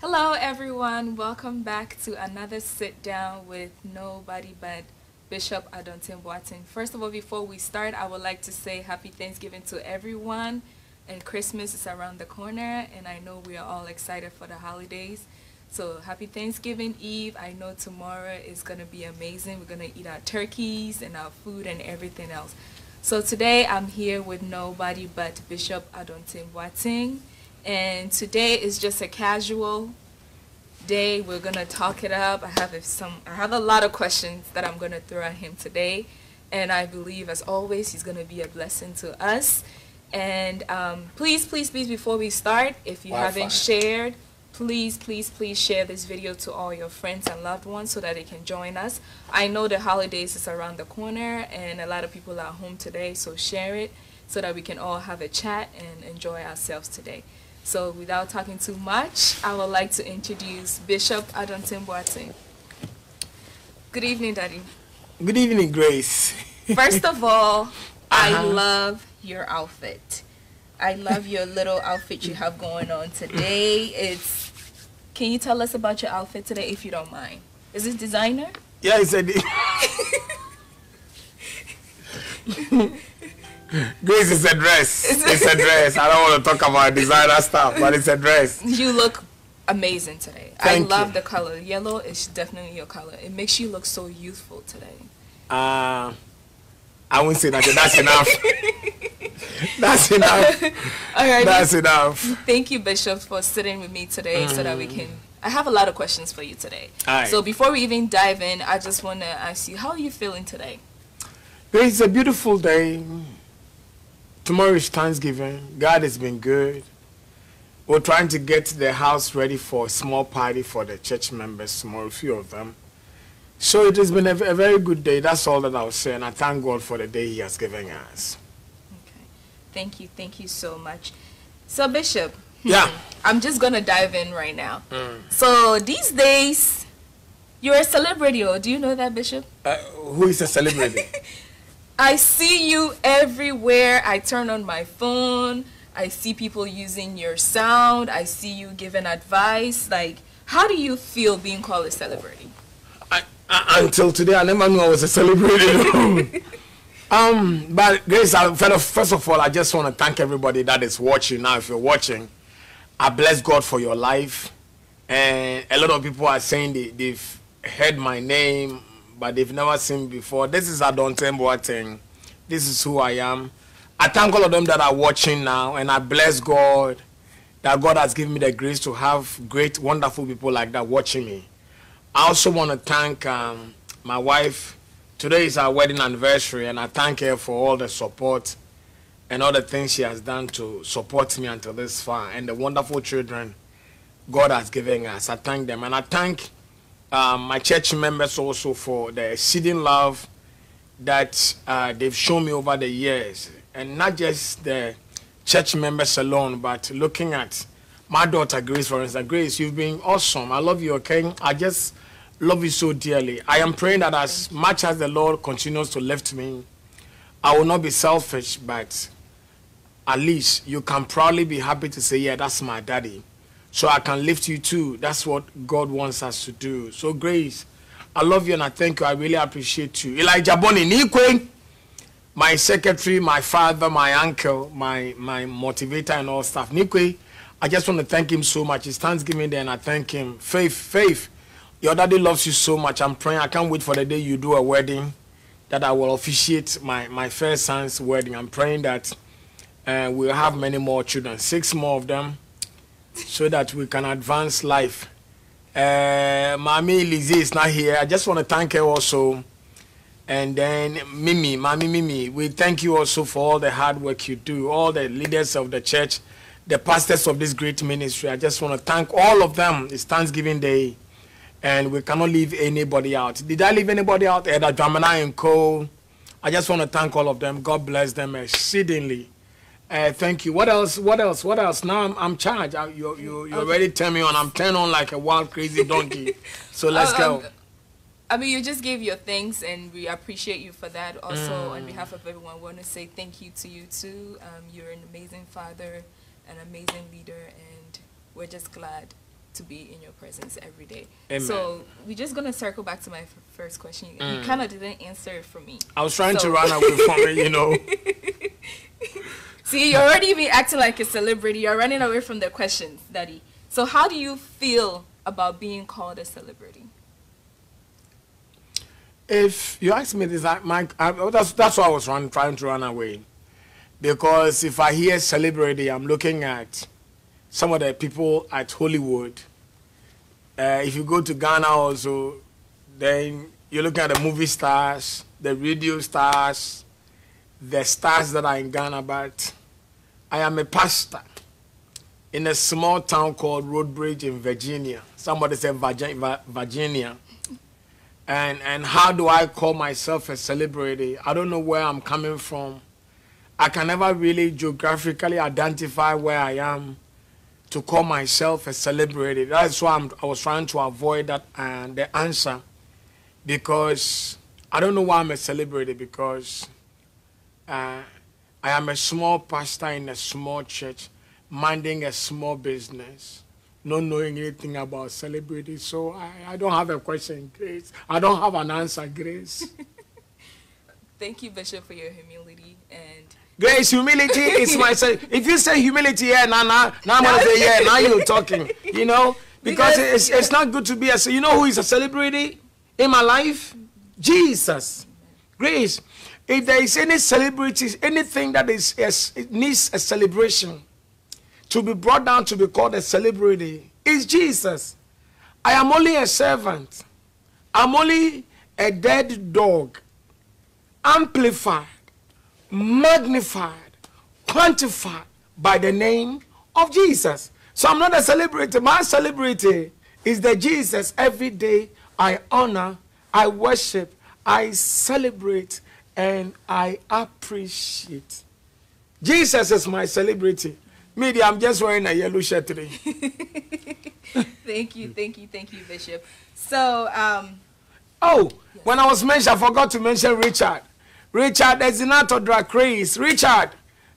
Hello everyone, welcome back to another sit down with nobody but Bishop Adonteng Boateng. First of all, before we start, I would like to say happy Thanksgiving to everyone, and Christmas is around the corner, and I know we are all excited for the holidays. So happy Thanksgiving Eve. I know tomorrow is going to be amazing. We're going to eat our turkeys and our food and everything else. So today I'm here with nobody but Bishop Adonteng Boateng. And today is just a casual day. We're gonna talk it up. I have a lot of questions that I'm gonna throw at him today, and I believe, as always, he's gonna be a blessing to us. And please, before we start, if you haven't shared, please share this video to all your friends and loved ones so that they can join us. I know the holidays is around the corner, and a lot of people are home today, so share it so that we can all have a chat and enjoy ourselves today. So without talking too much, I would like to introduce Bishop Adonteng Boateng. Good evening, Daddy. Good evening, Grace. First of all, I love your outfit. I love your little outfit you have going on today. Can you tell us about your outfit today, if you don't mind? Is it designer? Yeah, it's a Grace, it's a dress. It's a dress. I don't want to talk about designer stuff, but it's a dress. You look amazing today. Thank you. I love the color. Yellow is definitely your color. It makes you look so youthful today. I won't say that. That's enough. That's enough. All right. That's enough. Thank you, Bishop, for sitting with me today so that we can... I have a lot of questions for you today. All right. So before we even dive in, I just want to ask you, how are you feeling today? It's a beautiful day. Tomorrow is Thanksgiving. God has been good. We're trying to get the house ready for a small party for the church members tomorrow, a few of them. So it has been a very good day. That's all that I'll say. And I thank God for the day He has given us. Okay. Thank you so much. So, Bishop, yeah, I'm just going to dive in right now. So, these days, you're a celebrity. Do you know that, Bishop? Who is a celebrity? I see you everywhere. I turn on my phone. I see people using your sound. I see you giving advice. Like, how do you feel being called a celebrity? Until today, I never knew I was a celebrity. But Grace, first of all, I just want to thank everybody that is watching now. If you're watching, I bless God for your life. And a lot of people are saying they've heard my name, but they've never seen me before. This is Adonteng Boateng. This is who I am. I thank all of them that are watching now, and I bless God that God has given me the grace to have great, wonderful people like that watching me. I also want to thank my wife. Today is our wedding anniversary, and I thank her for all the support and all the things she has done to support me until this far, and the wonderful children God has given us. I thank them, and I thank my church members also for the exceeding love that they've shown me over the years. And not just the church members alone, but looking at my daughter Grace, for instance. Grace, you've been awesome. I love you, okay? I just love you so dearly. I am praying that as much as the Lord continues to lift me, I will not be selfish, but at least you can proudly be happy to say, yeah, that's my daddy. So I can lift you too. That's what God wants us to do. So Grace, I love you and I thank you. I really appreciate you. Elijah Bonnie Nikwe, my secretary, my father, my uncle, my motivator and all stuff. Nikwe, I just want to thank him so much. It's Thanksgiving Day and I thank him. Faith, your daddy loves you so much. I'm praying. I can't wait for the day you do a wedding, that I will officiate my first son's wedding. I'm praying that we'll have many more children, 6 more of them, so that we can advance life. Mommy Lizzie is not here. I just want to thank her also. And then Mommy Mimi, we thank you also for all the hard work you do, all the leaders of the church, the pastors of this great ministry. I just want to thank all of them. It's Thanksgiving Day, and we cannot leave anybody out. Did I leave anybody out? Eda Dramana and Co. I just want to thank all of them. God bless them exceedingly. Thank you. What else? Now I'm charged. You already tell me on. I'm turned on like a wild, crazy donkey. So let's go. I mean, you just gave your thanks, and we appreciate you for that. Also, on behalf of everyone, we want to say thank you to you too. You're an amazing father, an amazing leader, and we're just glad to be in your presence every day. Amen. So we're just going to circle back to my first question. You kind of didn't answer it for me. I was trying to run away from it, you know. See, you're already being acting like a celebrity. You're running away from the questions, Daddy. So how do you feel about being called a celebrity? If you ask me this, that's why I was trying to run away. Because if I hear celebrity, I'm looking at some of the people at Hollywood. If you go to Ghana also, then you're looking at the movie stars, the radio stars, the stars that are in Ghana. But I am a pastor in a small town called Woodbridge in Virginia. Somebody said Virginia. And how do I call myself a celebrity? I don't know where I'm coming from. I can never really geographically identify where I am to call myself a celebrity. That's why I was trying to avoid that and the answer, because I don't know why I'm a celebrity, because I am a small pastor in a small church, minding a small business, not knowing anything about celebrity. So I don't have a question, Grace. I don't have an answer, Grace. Thank you, Bishop, for your humility. And Grace, humility is my... If you say humility, yeah, now I'm going to say, yeah, now you're talking, you know? Because it's not good to be a... You know who is a celebrity in my life? Jesus. Grace, if there is any celebrity, anything that it needs a celebration to be brought down to be called a celebrity, is Jesus. I am only a servant. I'm only a dead dog, amplified, magnified, quantified by the name of Jesus. So I'm not a celebrity. My celebrity is the Jesus. Every day I honor, I worship, I celebrate, and I appreciate. Jesus is my celebrity. Media, I'm just wearing a yellow shirt today. Thank you, Bishop. So, yes. When I was mentioned, I forgot to mention Richard. Richard, Ezinato Dracrace. Richard,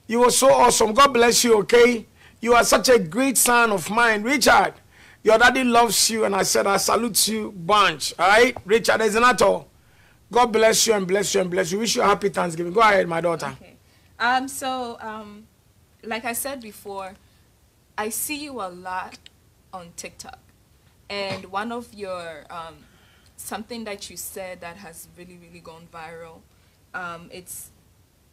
you were so awesome. God bless you, okay? You are such a great son of mine. Richard, your daddy loves you, and I said I salute you, bunch. All right? Richard Ezinato, God bless you and bless you and bless you. Wish you a happy Thanksgiving. Go ahead, my daughter. Okay. Like I said before, I see you a lot on TikTok. And one of your, something that you said that has really, really gone viral,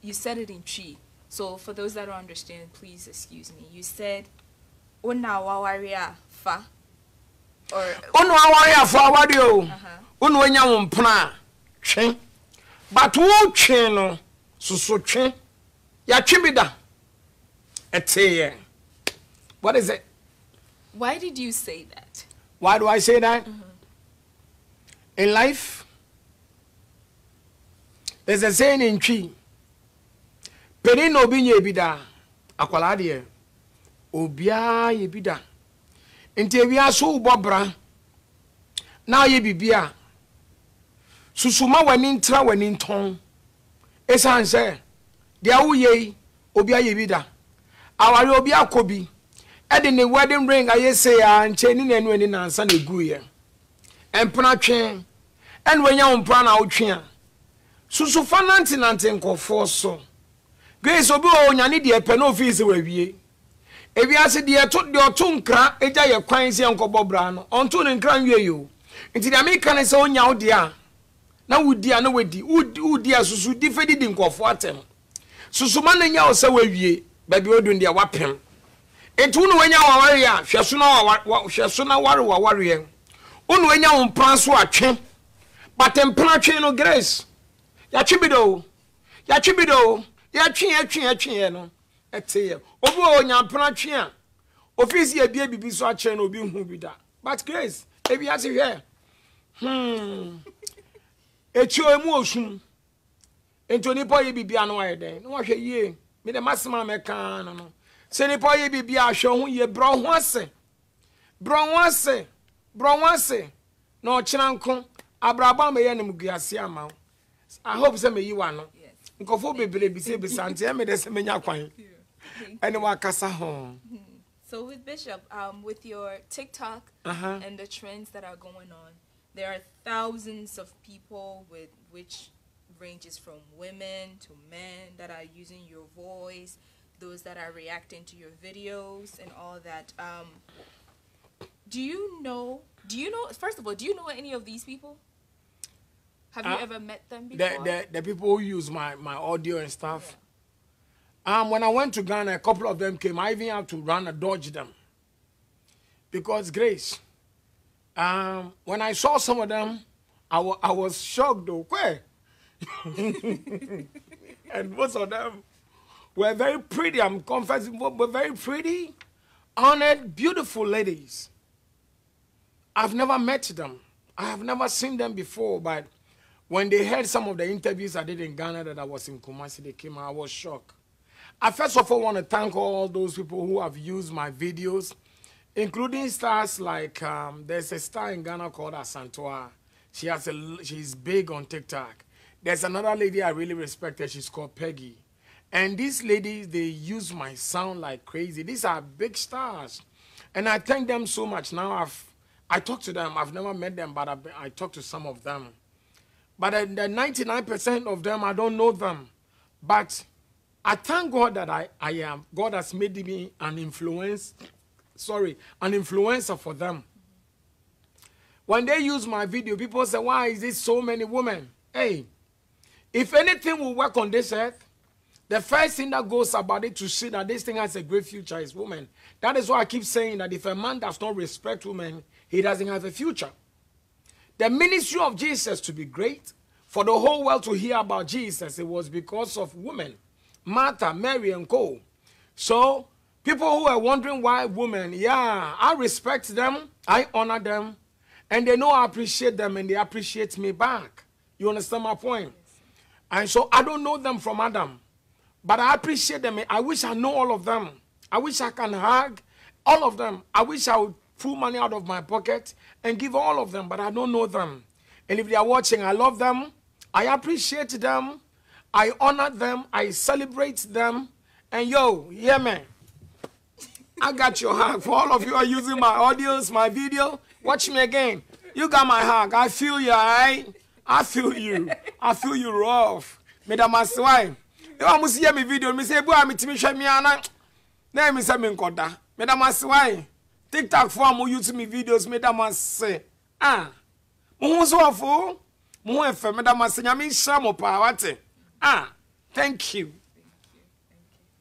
you said it in Chi. So for those that don't understand, please excuse me. You said, Una wawaria fa. Or Una wawaria fa wadio. Unwenya wumpna. Chen. But wo chen no. So chen. Ya chibida. What is it? Why did you say that? Why do I say that? In life, there's a saying in Chi. Peri no binye bida. Akwala de. Obia ye bida. Nti ewia so ubobra. Na ye bibia. Susuma wani ntra wani nton. Esan se. Dia uye obia ye bida. Awari obi akobi ede ne wedding ring ayese ya ncheni na enu ani na ansa na egu ye empna twen en wenya ompra na otwe susu fananti nkofo so grace obi o nyane de epe na office wawie ewiase de oto nkra eja ye kwan se nkobobra no onto ne nkra nwie yo nti de america ne se onya wo de a na wudi a na wudi a susu difedi di nkofo atem susu ma na nya wo se wawie baby odun dia wapem etu no wanya waware a hweso na ware yen unu wanya wo mpran so atwe batempran atwe no grace ya twibido ya twe no eteye obu onya mpran atwe a office ya bia bibi so akye no obi hu bi da but grace ebi ase hwe etu emu osum entoni po ye bibia no wa den no wa hwe yie me the maximum mekan no se ni po ye bibia ahwe ho ye bro ho ase no chiranko abraba me ye nem guase ama. I hope say me yi wa no nkofo bebele bi se bisante me de se menya kwan ene wa kasa ho. So with Bishop, with your TikTok and the trends that are going on, there are thousands of people with which ranges from women to men that are using your voice, those that are reacting to your videos and all that. Do you know, first of all, do you know any of these people? Have you ever met them before? The people who use my audio and stuff. Yeah. When I went to Ghana, a couple of them came. I even had to run and dodge them. Because, Grace, when I saw some of them, I was shocked though. Where? And most of them were very pretty. I'm confessing, were very pretty, honored, beautiful ladies. I've never met them. I have never seen them before, but when they heard some of the interviews I did in Ghana that I was in Kumasi, they came out, I was shocked. I first of all want to thank all those people who have used my videos, including stars like, there's a star in Ghana called Asantoa. She's big on TikTok. There's another lady I really respect her, she's called Peggy. And these ladies, they use my sound like crazy. These are big stars. And I thank them so much. Now I talk to them. I've never met them, but I talk to some of them. But the 99% of them, I don't know them. But I thank God that I am. God has made me an influencer for them. When they use my video, people say, why is there so many women? Hey, if anything will work on this earth, the first thing that goes about it to see that this thing has a great future is women. That is why I keep saying that if a man does not respect women, he doesn't have a future. The ministry of Jesus to be great, for the whole world to hear about Jesus, it was because of women. Martha, Mary, and co. So, people who are wondering why women, yeah, I respect them, I honor them, and they know I appreciate them, and they appreciate me back. You understand my point? And so, I don't know them from Adam, but I appreciate them. I wish I know all of them. I wish I can hug all of them. I wish I would pull money out of my pocket and give all of them, but I don't know them. And if they are watching, I love them. I appreciate them. I honor them. I celebrate them. And yo, yeah, man. I got your hug. For all of you who are using my audios, my video, watch me again. You got my hug. I feel you, alright? I feel you. I feel you rough. Madam Aswai. If I must hear my video, me say, boy, I'm show me ana. Then me say me nkoda. Madam Aswai. TikTok for am YouTube me videos, Madam Aswai. Mo so afo. Mo efe Madam Aswai. Nyame hia mo pa wate. Thank you.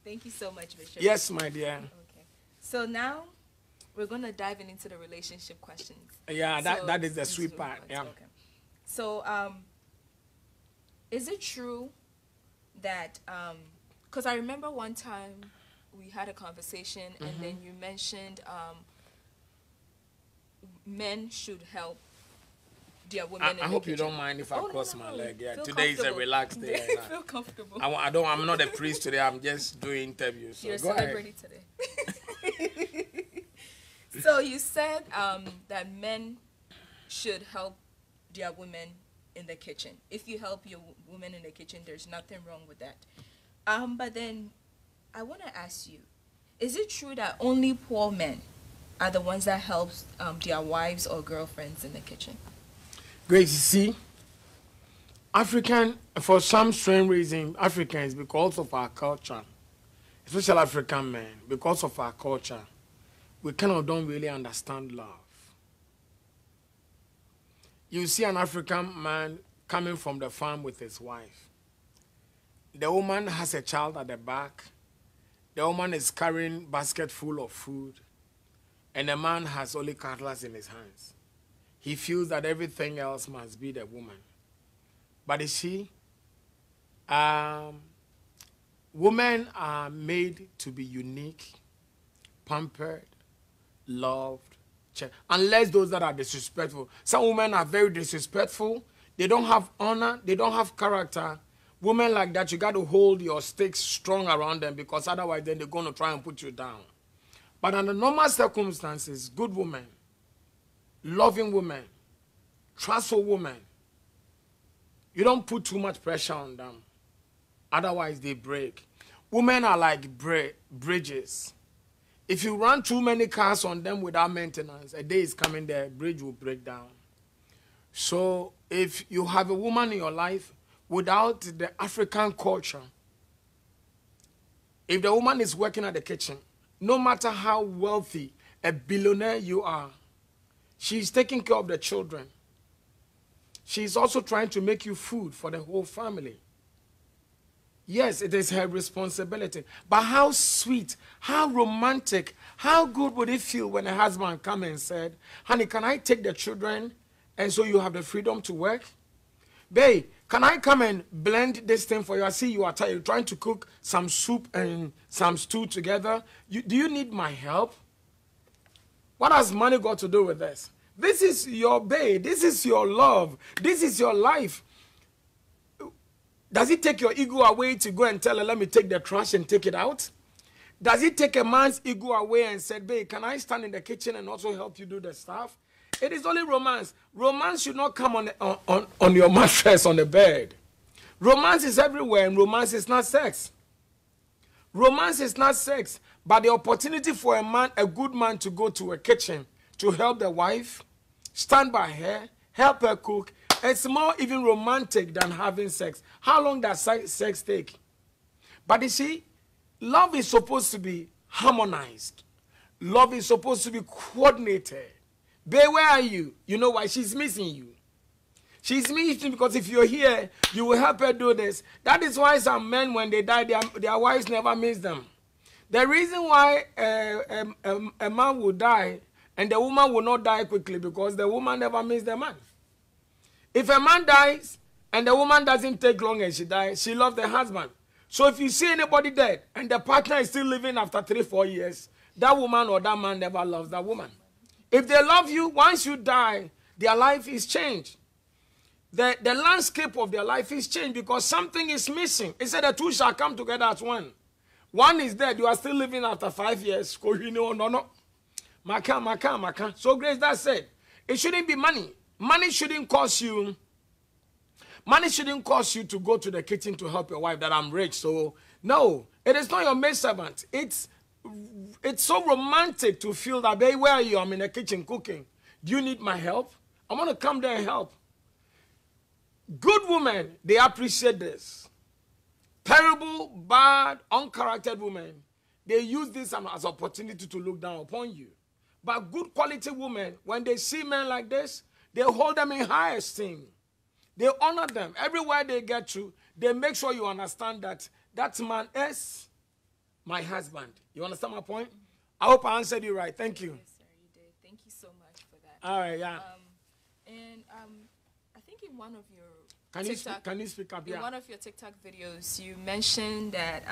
Thank you so much, Bishop. Yes, my dear. Okay. So now we're going to dive into the relationship questions. Yeah, that is the sweet part. Yeah. Okay. So, is it true that, because I remember one time we had a conversation and then you mentioned men should help their women. I hope you don't mind if I cross my leg. Yeah, feel today is a relaxed day. Feel comfortable. I'm not a priest today. I'm just doing interviews. So you're a celebrity today. So you said that men should help their women in the kitchen. If you help your woman in the kitchen, there's nothing wrong with that. But then I want to ask you, is it true that only poor men are the ones that help their wives or girlfriends in the kitchen? Grace, you see, for some strange reason, Africans, because of our culture, especially African men, because of our culture, we kind of don't really understand love. You see an African man coming from the farm with his wife. The woman has a child at the back. The woman is carrying a basket full of food. And the man has only cutlass in his hands. He feels that everything else must be the woman. But you see, women are made to be unique, pampered, loved, unless those that are disrespectful. Some women are very disrespectful. They don't have honor. They don't have character. Women like that, you got to hold your stakes strong around them because otherwise then they're going to try and put you down. But under normal circumstances, good women, loving women, trustful women, you don't put too much pressure on them. Otherwise, they break. Women are like bridges. If you run too many cars on them without maintenance, a day is coming, the bridge will break down. So if you have a woman in your life without the African culture, if the woman is working at the kitchen, no matter how wealthy, a billionaire you are, she's taking care of the children. She's also trying to make you food for the whole family. Yes, it is her responsibility. But how sweet, how romantic, how good would it feel when a husband comes and said, honey, can I take the children and so you have the freedom to work? Babe, can I come and blend this thing for you? I see you are tired. You're trying to cook some soup and some stew together. Do you need my help? What has money got to do with this? This is your babe. This is your love. This is your life. Does it take your ego away to go and tell her, let me take the trash and take it out? Does it take a man's ego away and say, babe, can I stand in the kitchen and also help you do the stuff? It is only romance. Romance should not come on your mattress on the bed. Romance is everywhere, and romance is not sex. Romance is not sex, but the opportunity for a man, a good man, to go to a kitchen to help the wife, stand by her, help her cook. It's more even romantic than having sex. How long does sex take? But you see, love is supposed to be harmonized. Love is supposed to be coordinated. Babe, where are you? You know why? She's missing you. She's missing because if you're here, you will help her do this. That is why some men, when they die, their wives never miss them. The reason why a man will die and the woman will not die quickly because the woman never misses the man. If a man dies and the woman doesn't take long and she dies, she loves the husband. So if you see anybody dead and the partner is still living after 3-4 years, that woman or that man never loves that woman. If they love you, once you die, their life is changed. The landscape of their life is changed because something is missing. It said the two shall come together as one. One is dead. You are still living after 5 years. No. Maka. So Grace, that said, it shouldn't be money. Money shouldn't cost you. Money shouldn't cost you to go to the kitchen to help your wife that I'm rich. So no, it is not your maidservant. It's so romantic to feel that, babe, where are you? I'm in the kitchen cooking. Do you need my help? I want to come there and help. Good women, they appreciate this. Terrible, bad, uncharactered women, they use this as an opportunity to look down upon you. But good quality women, when they see men like this, they hold them in high esteem. They honor them. Everywhere they get to, they make sure you understand that that man is my husband. You understand my point? I hope I answered you right. Thank you. Yes, sir, you did. Thank you so much for that. All right, yeah. I think in one of your Can you speak up? In one of your TikTok videos, you mentioned that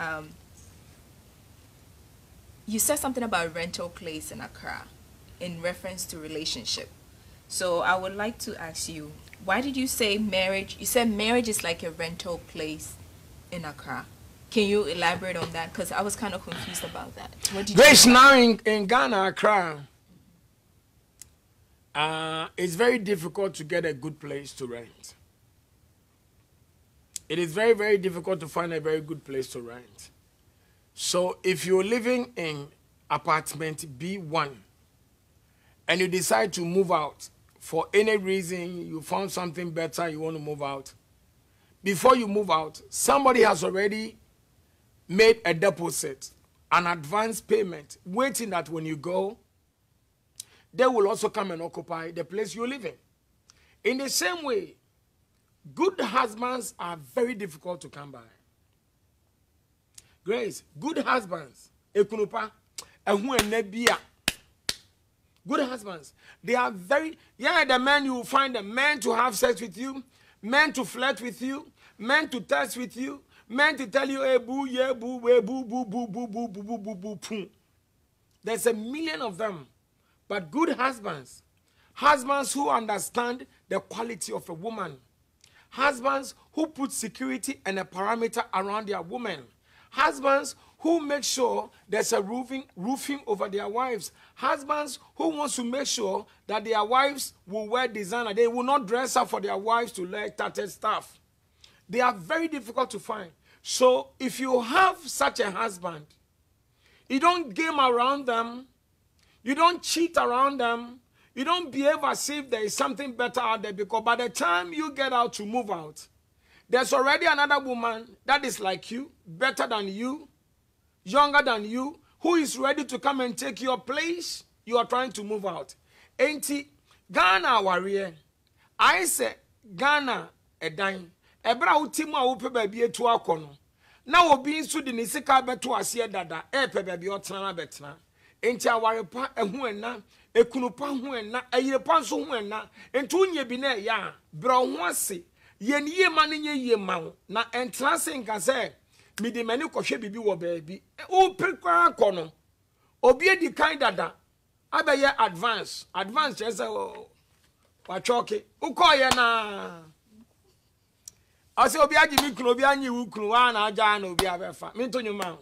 you said something about rental place in Accra in reference to relationship. So I would like to ask you, why did you say marriage? You said marriage is like a rental place in Accra. Can you elaborate on that? Because I was kind of confused about that. What did Grace, now in Ghana, Accra, it's very difficult to get a good place to rent. It is very, very difficult to find a very good place to rent. So if you're living in apartment B1 and you decide to move out for any reason, you found something better, you want to move out, before you move out, somebody has already made a deposit, an advance payment, waiting that when you go, they will also come and occupy the place you live in. In the same way, good husbands are very difficult to come by. Grace, good husbands, ekunupa, good husbands, they are very, the men you will find them, men to have sex with you, men to flirt with you, men to test with you, men to tell you, hey, boo, yeah, boo, boo, boo, boo, boo, boo, boo, boo, boo, boo, boo. There's a million of them. But good husbands, husbands who understand the quality of a woman, husbands who put security and a parameter around their woman, husbands who make sure there's a roofing over their wives, husbands who wants to make sure that their wives will wear designer. They will not dress up for their wives to wear tattered stuff. They are very difficult to find. So if you have such a husband, You don't game around them. You don't cheat around them. You don't behave as if there is something better out there, because by the time you get out to move out, there's already another woman that is like you, better than you, younger than you, who is ready to come and take your place. You are trying to move out. Ain't it? Ghana warrior. I say Ghana a dime. Ebra utima upe baby to akono. Now obi nso de nisika beto ase dada. Epe baby otana betna. Ain't ya warrior pa ehu na, ekunu pa hu na, ayire pa nso hu na. Entu nye bi na ya. Bra ho ase. Yen ye ma nye ye ma na entra se nka se mi de mani kohwe bibi wo baby. O prekwa akono. Obi edi kan dada. Abeye advance chese wa choke uko ye na ase obi agi mi kunu obi anyi wu kunu wa na aja na obi abefa mi to nyuma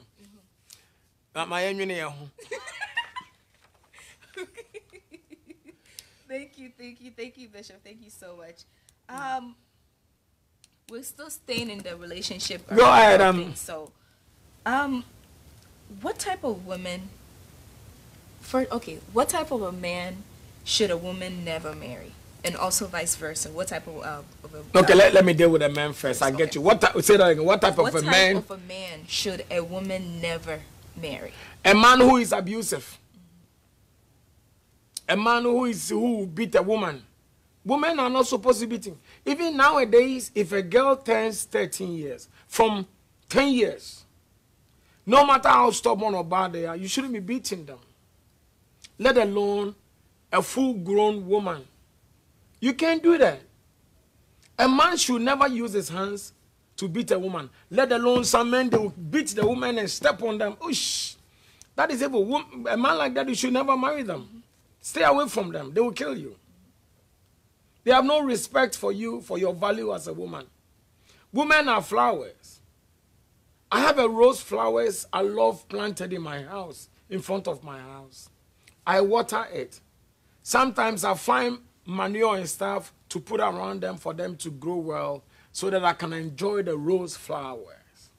ma ye nwene ye ho. Thank you, Bishop. Thank you so much. We're still staying in the relationship. Go ahead. So, what type of woman? What type of a man should a woman never marry, and also vice versa? What type of a okay? Let me deal with the man first. I get you. Say that again. What type of a man? What type of a man should a woman never marry? A man who is abusive. A man who beat a woman. Women are not supposed to beat him. Even nowadays, if a girl turns 13 years, from 10 years, no matter how stubborn or bad they are, you shouldn't be beating them. Let alone a full-grown woman. You can't do that. A man should never use his hands to beat a woman. Let alone some men, they will beat the woman and step on them. Oosh. That is evil. A man like that, you should never marry them. Stay away from them. They will kill you. They have no respect for you, for your value as a woman. Women are flowers. I have a rose flowers I love planted in my house, in front of my house. I water it. Sometimes I find manure and stuff to put around them for them to grow well so that I can enjoy the rose flowers.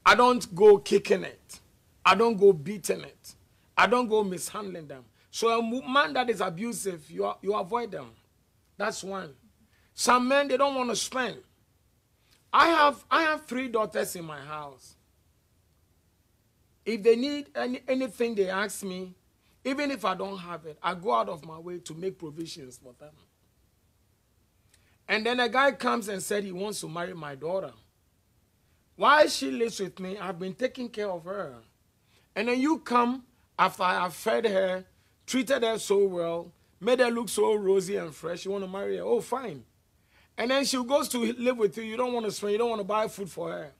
I don't go kicking it. I don't go beating it. I don't go mishandling them. So a man that is abusive, you avoid them. That's one. Some men, they don't want to spend. I have 3 daughters in my house. If they need anything, they ask me. Even if I don't have it, I go out of my way to make provisions for them. And then a guy comes and said he wants to marry my daughter. While she lives with me, I've been taking care of her. And then you come after I have fed her, treated her so well, made her look so rosy and fresh, you want to marry her. Oh, fine. And then she goes to live with you. You don't want to spend, you don't want to buy food for her.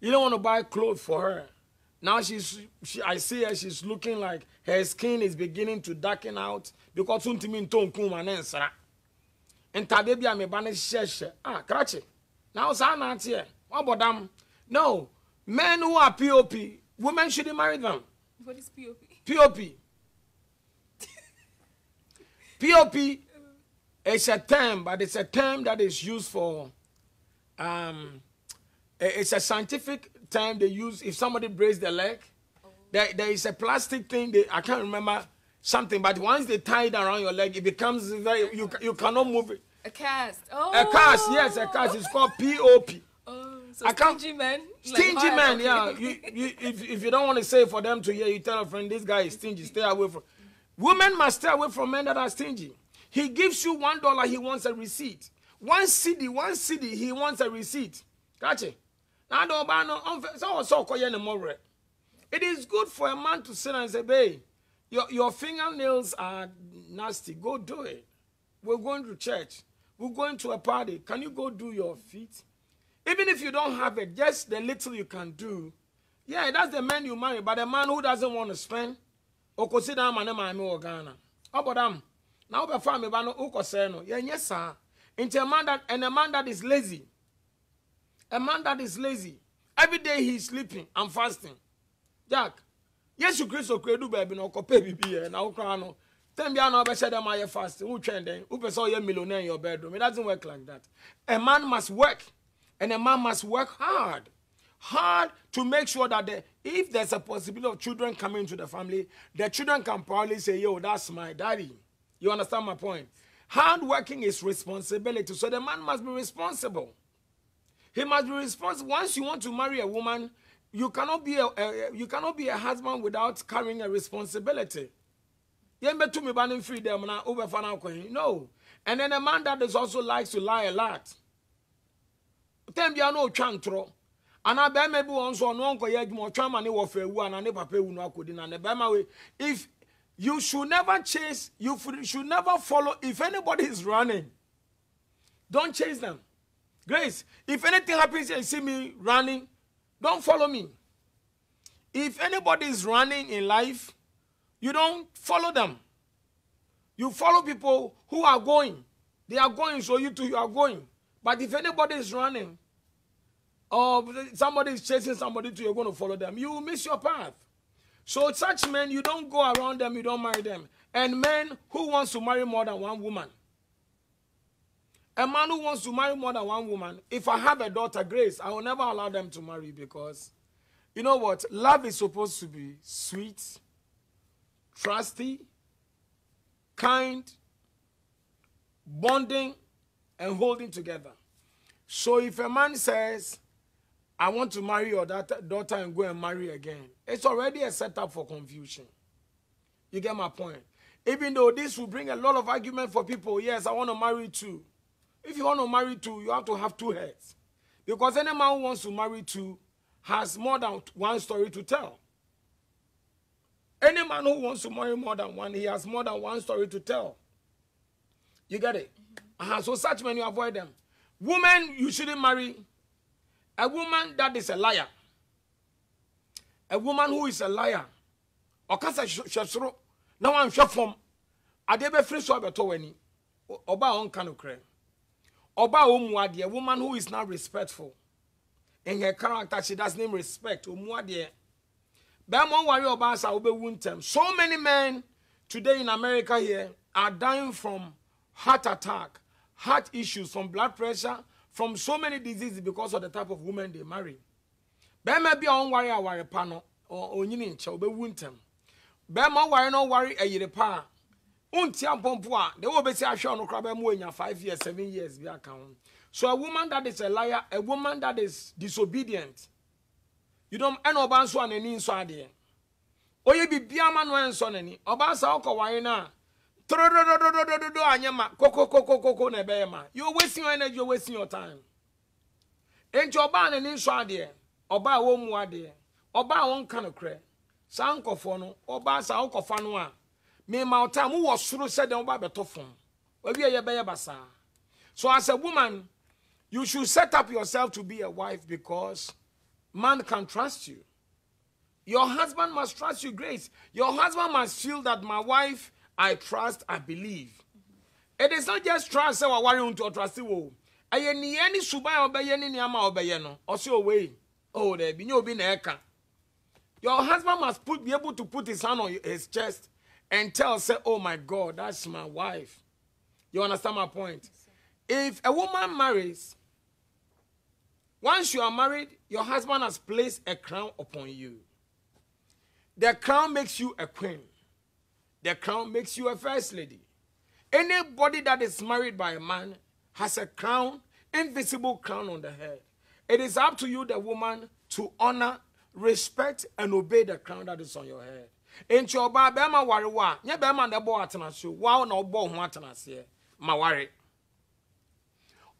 You don't want to buy clothes for her. Now I see her, she's looking like her skin is beginning to darken out because something don't come and answer. And tadebi ame bane sheshe. Krachi. Now sa na here. What about them? No. Men who are POP, women shouldn't marry them. What is POP? POP. POP is a term, but it's a term that is used for it's a scientific term they use if somebody breaks their leg. Oh. There is a plastic thing, I can't remember something, but once they tie it around your leg, it becomes very, you cannot move it. A cast. Oh. A cast, yes, a cast. It's called POP. Oh, so stingy men? Stingy like men, okay. Yeah. If you don't want to say for them to hear, you tell a friend, this guy is stingy, stay away from. Women must stay away from men that are stingy. He gives you $1, he wants a receipt. One cedi, he wants a receipt. Gotcha. It is good for a man to sit and say, babe, your fingernails are nasty. Go do it. We're going to church. We're going to a party. Can you go do your feet? Even if you don't have it, just the little you can do. Yeah, that's the man you marry. But the man who doesn't want to spend, consider man Ghana. How about them? Now the family no. Yes, sir. Into a man that is lazy. A man that is lazy. Every day he's sleeping and fasting. Jack, yes, you Christ do baby no pay bibi na ukra. Tell me now be say them are fasting. Who train them? Who person you millionaire in your bedroom? It doesn't work like that. A man must work, and a man must work hard. hard to make sure that if there's a possibility of children coming into the family, the children can probably say, yo, that's my daddy. You understand my point? Hard working is responsibility. So the man must be responsible. He must be responsible. Once you want to marry a woman, you cannot be a husband without carrying a responsibility. No. And then a man that is also likes to lie a lot. Then be no chantro. And I be maybe once or no if you should never chase, you should never follow. If anybody is running, don't chase them. Grace, if anything happens and you see me running, don't follow me. If anybody is running in life, you don't follow them. You follow people who are going. They are going, so you too, you are going. But if anybody is running, or somebody is chasing somebody too, you're going to follow them. You will miss your path. So such men, you don't go around them, you don't marry them. And men who wants to marry more than one woman. A man who wants to marry more than one woman, if I have a daughter, Grace, I will never allow them to marry because, you know what? Love is supposed to be sweet, trusty, kind, bonding, and holding together. So if a man says, I want to marry your daughter and go and marry again, it's already a setup for confusion. You get my point? Even though this will bring a lot of argument for people, yes, I want to marry two. If you want to marry two, you have to have two heads. Because any man who wants to marry two has more than one story to tell. Any man who wants to marry more than one, he has more than one story to tell. You get it? So such men, you avoid them. Women, you shouldn't marry a woman that is a liar. A woman who is a liar. Okasa shesro. Now I'm sure from Adebe free so abeto Oba on kanokre. Oba omuade, a woman who is not respectful. In her character, she does name respect. Omuade. So many men today in America here are dying from heart attack, heart issues, from blood pressure, from so many diseases because of the type of women they marry. Bema be on worry our panel or onyini nche obe wuntem. Bema worry no worry a yire pa. Untiam pompoa, they will be say asho no kraba mu enya 5 years, 7 years be account. So a woman that is a liar, a woman that is disobedient, you don't end up answer an any so ade. Oye bi biama no enso nani. Oba sa okoware na. Trododododododo anyama. Koko na be ma. You wasting your energy, you wasting your time. Enjo oba nani so ade. Oba wo mu ade. Oba won kanokre. Sa nkofo no, oba sa okofa no a. Me ma otam wo soro se den oba beto fon. We ye be ye basa. So as a woman, you should set up yourself to be a wife because man can trust you. Your husband must trust you, Grace. Your husband must feel that my wife, I trust, I believe. It is not just trust, say, I want to trust you. I need any subai obey any niama obeyeno. Also away. Oh, there be no be neka. Your husband must be able to put his hand on his chest and tell, say, oh my God, that's my wife. You understand my point? If a woman marries, once you are married, your husband has placed a crown upon you. The crown makes you a queen. The crown makes you a first lady. Anybody that is married by a man has a crown, invisible crown on the head. It is up to you, the woman, to honor, respect, and obey the crown that is on your head. Ain't your ba bema wari wa? Nye bema ne bo atenasyo. Wa na obo ho atenasye. Ma wari.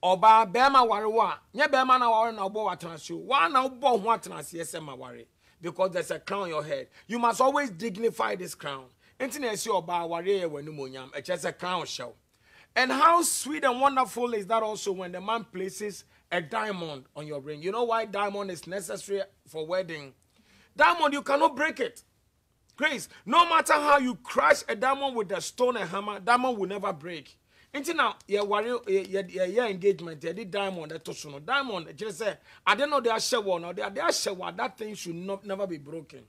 Oba bema wari wa? Nye bema na wari na obo atenasyo. Wa na obo ho atenasye se ma wari. Because there's a crown on your head. You must always dignify this crown. It's a crown shell. And how sweet and wonderful is that also when the man places a diamond on your ring. You know why diamond is necessary for wedding? Diamond, you cannot break it. Grace, no matter how you crush a diamond with a stone and hammer, diamond will never break. Until now, your engagement, you did diamond, diamond, just say, I don't know they are shell or they are shell, that thing should never be broken.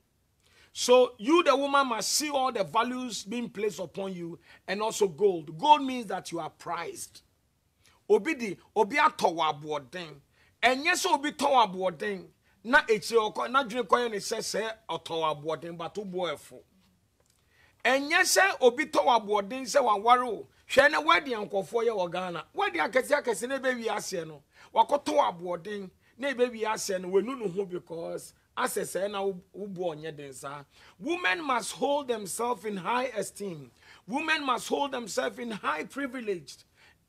So you, the woman, must see all the values being placed upon you, and also gold. Gold means that you are prized. Obi a towa boarding, and yes, obi towa boarding. na echi oko na dwene koye ne hye otowa aboden bato boefo enye se obi towa aboden se wanware o hwe na wadi ankofo ye wo Ghana wadi akese na be wi ase no wakotowa aboden na be wi ase no wenu no ho because asese na ubo onye densa. Women must hold themselves in high esteem. Women must hold themselves in high privilege.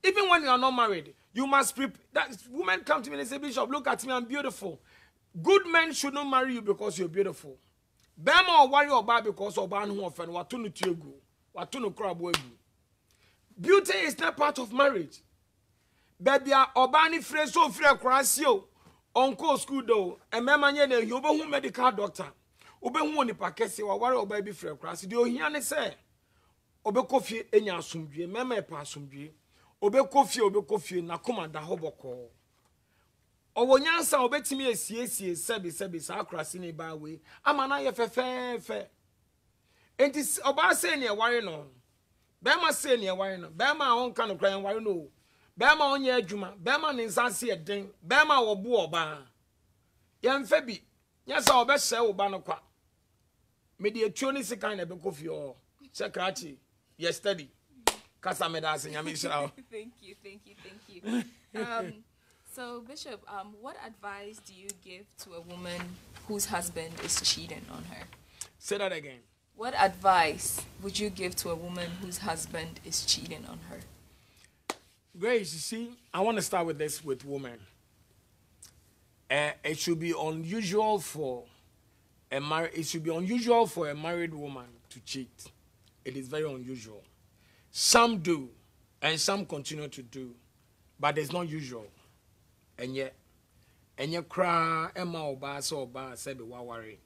Even when you are not married, you must that women come to me and say, Bishop, look at me, I'm beautiful. Good men should not marry you because you're beautiful. Bema or worry about because of ban who offend watunu tiegu, watunu crab. Beauty is not part of marriage. Baby, obani fresh so free crasio. Uncle school though, and memanye ne yobo hu medical doctor. Obe hu ni pakese wa worry oba bi free crasio. The ohiane say, obe Kofi enya asumdwe, mema e pa asumdwe. Obe Kofi na kuma da hoboko. Owo nyansa obetimi esiesie sebi sa akrasi ne ba we amana ye fefefe enti oba se ne ware no be ma se ne ware no be ma on kan kran ware no be ma onye adwuma be ma ne nsanse eden be ma wo bo oba ye mfa bi nyasa obe hye wo ba no kwa me de etuo ni sikan na be Kofi o chekrachi yesterday kasa me da asenya me shira. Thank you. So, Bishop, what advice do you give to a woman whose husband is cheating on her? Say that again. What advice would you give to a woman whose husband is cheating on her? Grace, you see, I want to start with this with women. It should be unusual for a married woman to cheat. It is very unusual. Some do, and some continue to do, but it's not usual. And yet cry Emma oba so oba said be worry.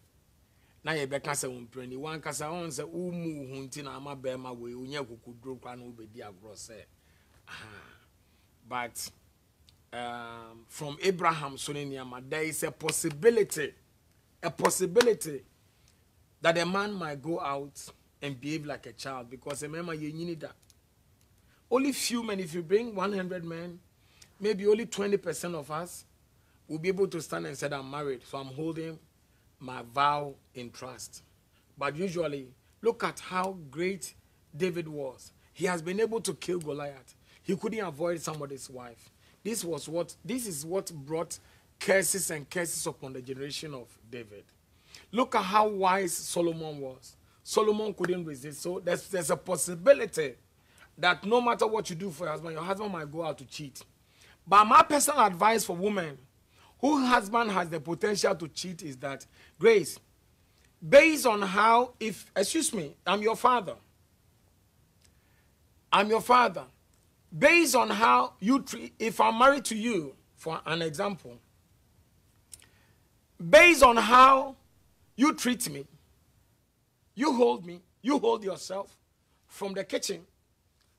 Na ye be kasa wonprani wan kasa on say umu hunti na ama be ma we unya kukudro kwa no be di agro say. But from Abraham soneniama there is a possibility that a man might go out and behave like a child because remember you need that. Only few men, if you bring 100 men, maybe only 20% of us will be able to stand and say, I'm married, so I'm holding my vow in trust. But usually, look at how great David was. He has been able to kill Goliath. He couldn't avoid somebody's wife. This is what brought curses and curses upon the generation of David. Look at how wise Solomon was. Solomon couldn't resist. So there's a possibility that no matter what you do for your husband might go out to cheat. But my personal advice for women whose husband has the potential to cheat is that, Grace, based on how, excuse me, I'm your father. Based on how you treat, if I'm married to you, for an example, based on how you treat me, you hold yourself from the kitchen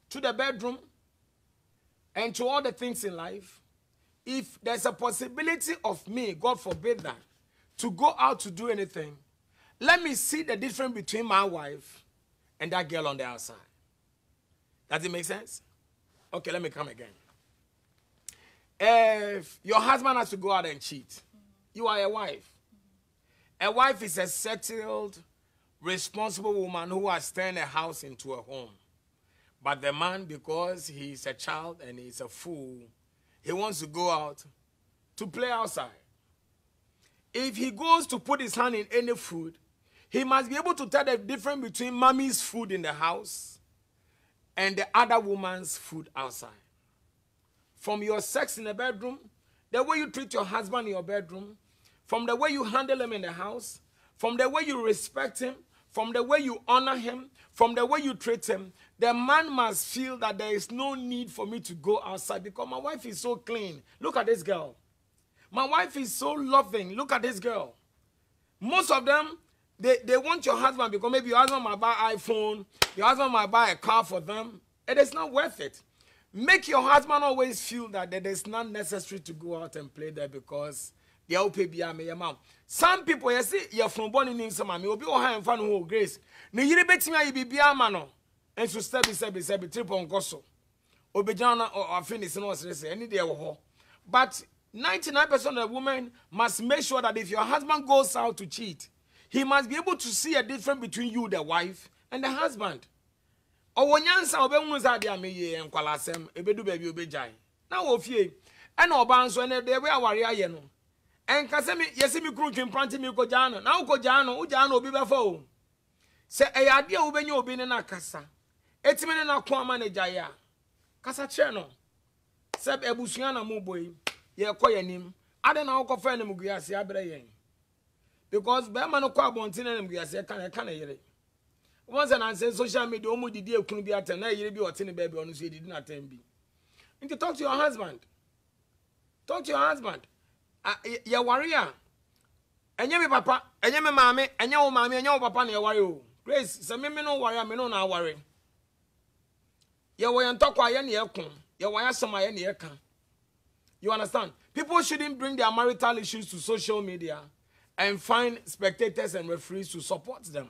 to the bedroom and to all the things in life. If there's a possibility of me, God forbid that, to go out to do anything, let me see the difference between my wife and that girl on the outside. Does it make sense? Okay, let me come again. If your husband has to go out and cheat, you are a wife. A wife is a settled, responsible woman who has turned a house into a home. But the man, because he's a child and he's a fool, he wants to go out to play outside. If he goes to put his hand in any food, he must be able to tell the difference between mommy's food in the house and the other woman's food outside. From your sex in the bedroom, the way you treat your husband in your bedroom, from the way you handle him in the house, from the way you respect him, from the way you honor him, from the way you treat him, the man must feel that there is no need for me to go outside because my wife is so clean. Look at this girl. My wife is so loving. Look at this girl. Most of them, they want your husband because maybe your husband might buy an iPhone, your husband might buy a car for them. It is not worth it. Make your husband always feel that it is not necessary to go out and play there because they are pay your mom. Some people, you see, you're from born in some mommy, will be all high and fun who Grace. Ne yiri betimi ayi bibia mano. And so step trip on goso. Obejana or finish no say any day ho. But 99% of the women must make sure that if your husband goes out to cheat, he must be able to see a difference between you, the wife, and the husband. Or when yansa obe say dia me ye nkwalasem ebedu baby obejai. Na wo fie. E na oba nso na de we aware aye no. Enka se me yesi mi kru twempranti mi ko jano. Na wo ko jano, wo jano obi befa o. Se eyade a wo benya obi ne na kasa. Etime ne na ko ama na jai a. Kasa che no. Se ebusuan na mo boy. Ye ko yanim. Ade na wo ko fa na muguase abre yen. Because be man ko abontin na muguase kan yere. Once and say social media, omu didi ekunu bi aten na yire bi otene baby onu so didi na ten bi. You talk to your husband. Talk to your husband. Ya warrior. Enye me papa, enye me mama, enye wo mama, enye wo papa na ya worry o. Grace, se me no warrior, me no na worry. Ya wo yan tokwa ye na ye kun. Ya wo ya soma ye na ye kan. You understand? People shouldn't bring their marital issues to social media and find spectators and referees to support them.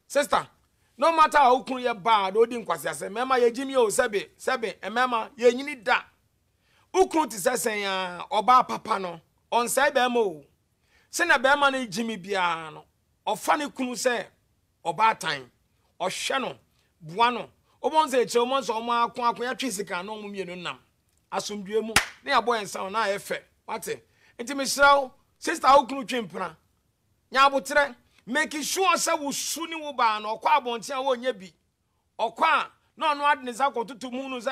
Sister, no matter how kun ye bad, odi nkwasi ase, mema ye jimi o sebe, mema ye nyini da. Ukun ti sesen ya oba papa no, on say be mo. Se na be ma na jimi bia no, ofa ne kunu se oba time, ohwe no, bua no. Obon se che omo so omo akon ya twisika no omo nam. Asomdue mu, na ya boy ensa na efe. Wate? Enti me shraw, sister ukunu twempra. Nya abotre making sure say wo suni wo ba na okwa abontia wo nya bi okwa na ono ade ne zakoto to mu no say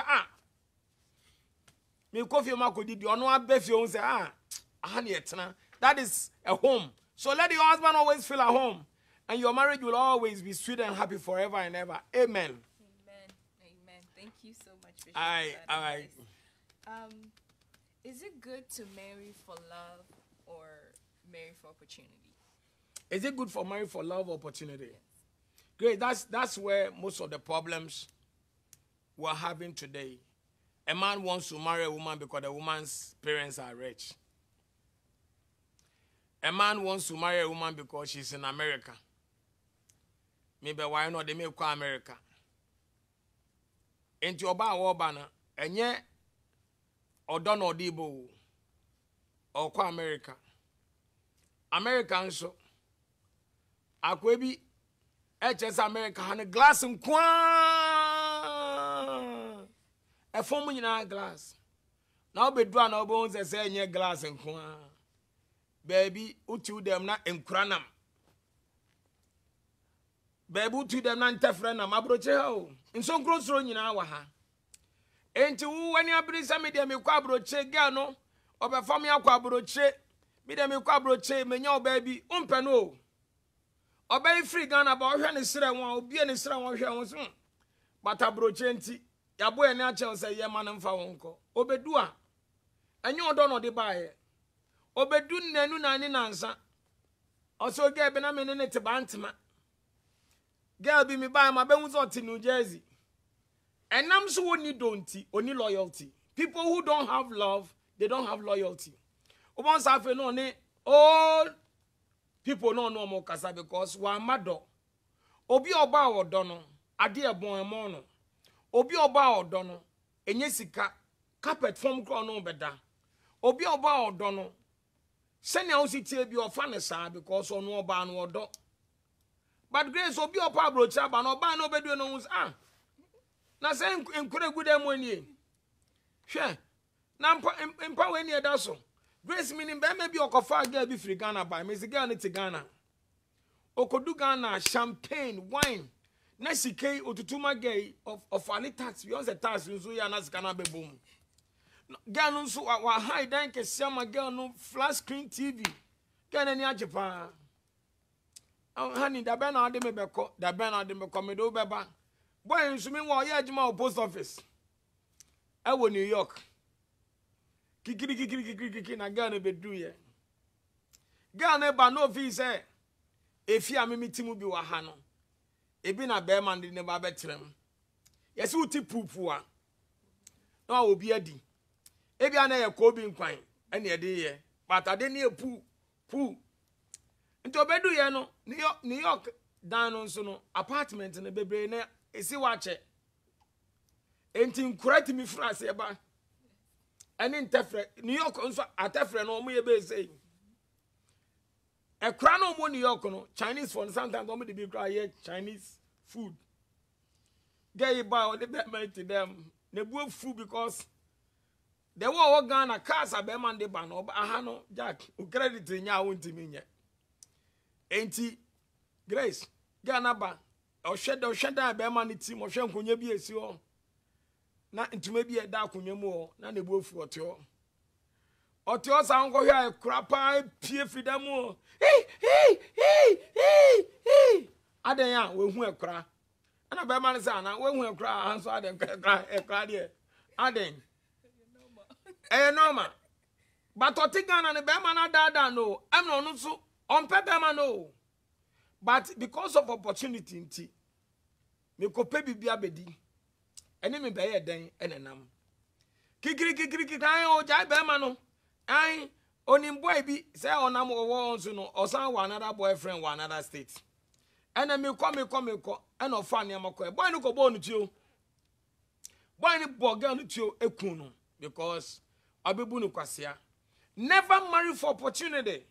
me Kofi makodi ono abefie on say aha na yetena. That is a home. So let your husband always feel at home and your marriage will always be sweet and happy forever and ever. Amen. Amen. Thank you so much, Bishop. All right. Is it good to marry for love or marry for opportunity? Is it good for marriage for love or opportunity? Yes. Great. That's where most of the problems we're having today. A man wants to marry a woman because the woman's parents are rich. A man wants to marry a woman because she's in America. Maybe why not they may call America. Into oba wobana enye odon odibo or kwa America. American so akwebi HS America han glass nkwa e form nyina glass na obedua na obo nse se enye glass nkwa baby utu dem na enkuranam baby utu dem na ntefre na mabroche ha o nso nkrosoro nyina wa ha enti wu wani abiri sa media me kwa abroche ga no obefam ya kwa abroche media me kwa abroche menya o baby umpe no obey free Ghana ba ohwe ne sere won obi ne sere won hwe won so bata broche nti ya boy ne ache say ye man mfa won ko obedu a enye odo no de baaye obedu nanu na ni nansa oso ge be na me ne te bantema girl bi me buy ma be hu so ti New Jersey enam so woni donti oni loyalty. People who don't have love, they don't have loyalty. Obon sa fe no ne all people no more kasa because wa mado obi oba odo no ade ebon emo no obi oba odo no enye sika carpet form kro no beda obi oba odo no sene a usitie bi ofa ne saa because ono oba no odo but grace obi opa brocha ba no oba no bedu no na se enkure gude mo nie hwe na mpa we nie da so Grace meaning be maybe okofa girl be free Ghana by me girl ne te Ghana okodu Ghana champagne wine na sike otutuma girl of any tax we on the tax nso ya na sika na be bom girl nso wa high dan ke siama girl no flat screen TV girl na ni ajepa honey da be na ade me beko da be na ade me ko me do beba boy nso me wo ya adwuma post office e wo New York kikiri na Ghana bedu ye Ghana ba no fi say efi amemitimu bi wa ha no ebi na be man de ne ba betrem yesi uti pupu a na obi adi ebi ana ye ko bi nkwan ene ede ye patade ne pu nto bedu ye no New York dan no nso no apartment ne bebre na esi wa che enti nkurati mi frase ba and in New York, at Tefre, no more be saying. A crown of New York, Chinese for sometimes don't be cry Chinese food. They buy the payment to them. They both food because they were all Ghana cars are Beman de ban or Ahano Jack, who credit in ya won't mean yet. Ain't he? Grace, Ghana ba or shed Beman team or Shank when you be a seal. Not into maybe a dark when you more, none the wolf for your. Or to us, I'm going to crap eye, peer for them more. Hey! I don't know, we cry. And a Beman son, I won't cry, and so I didn't cry here. I didn't. Eh, no, ma. But to take on the Beman, I don't know. I'm not so on Pepperman, no. But because of opportunity in tea, me could pay be abedi. And me pay a day and a num. Kikiri, I Jai Bemano. I onim boy be say on am or some one another boyfriend, one another state. And then me come, and no funny am boy no go born to you. Boy ni bogan to you ekuno because abebunu kwasia. Never marry for opportunity.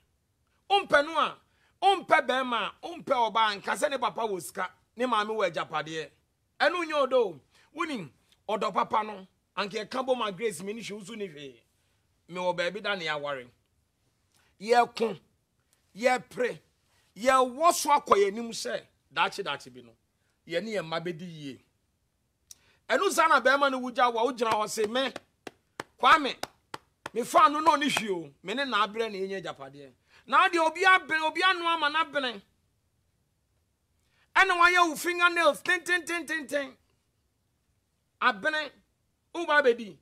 Noa, bema, oba nkase ne papa woska, ne maame we japade. Enu nyo do, wunim odo papa no, anke kambo ma grace me ni hwusu ni hwe. Me wo baby da ne aware. Ye kun, ye pray, ye woso akoye nim se, dachi bi no. Ye ne ye mabedi yie. Enu sana bema no wuja wa ugina wo se me, kwame, me fa no ni hwe o, me ne na abre na enye japade. Now the obia no ama na bene. And why your fingernails tin. Abene uba bedi.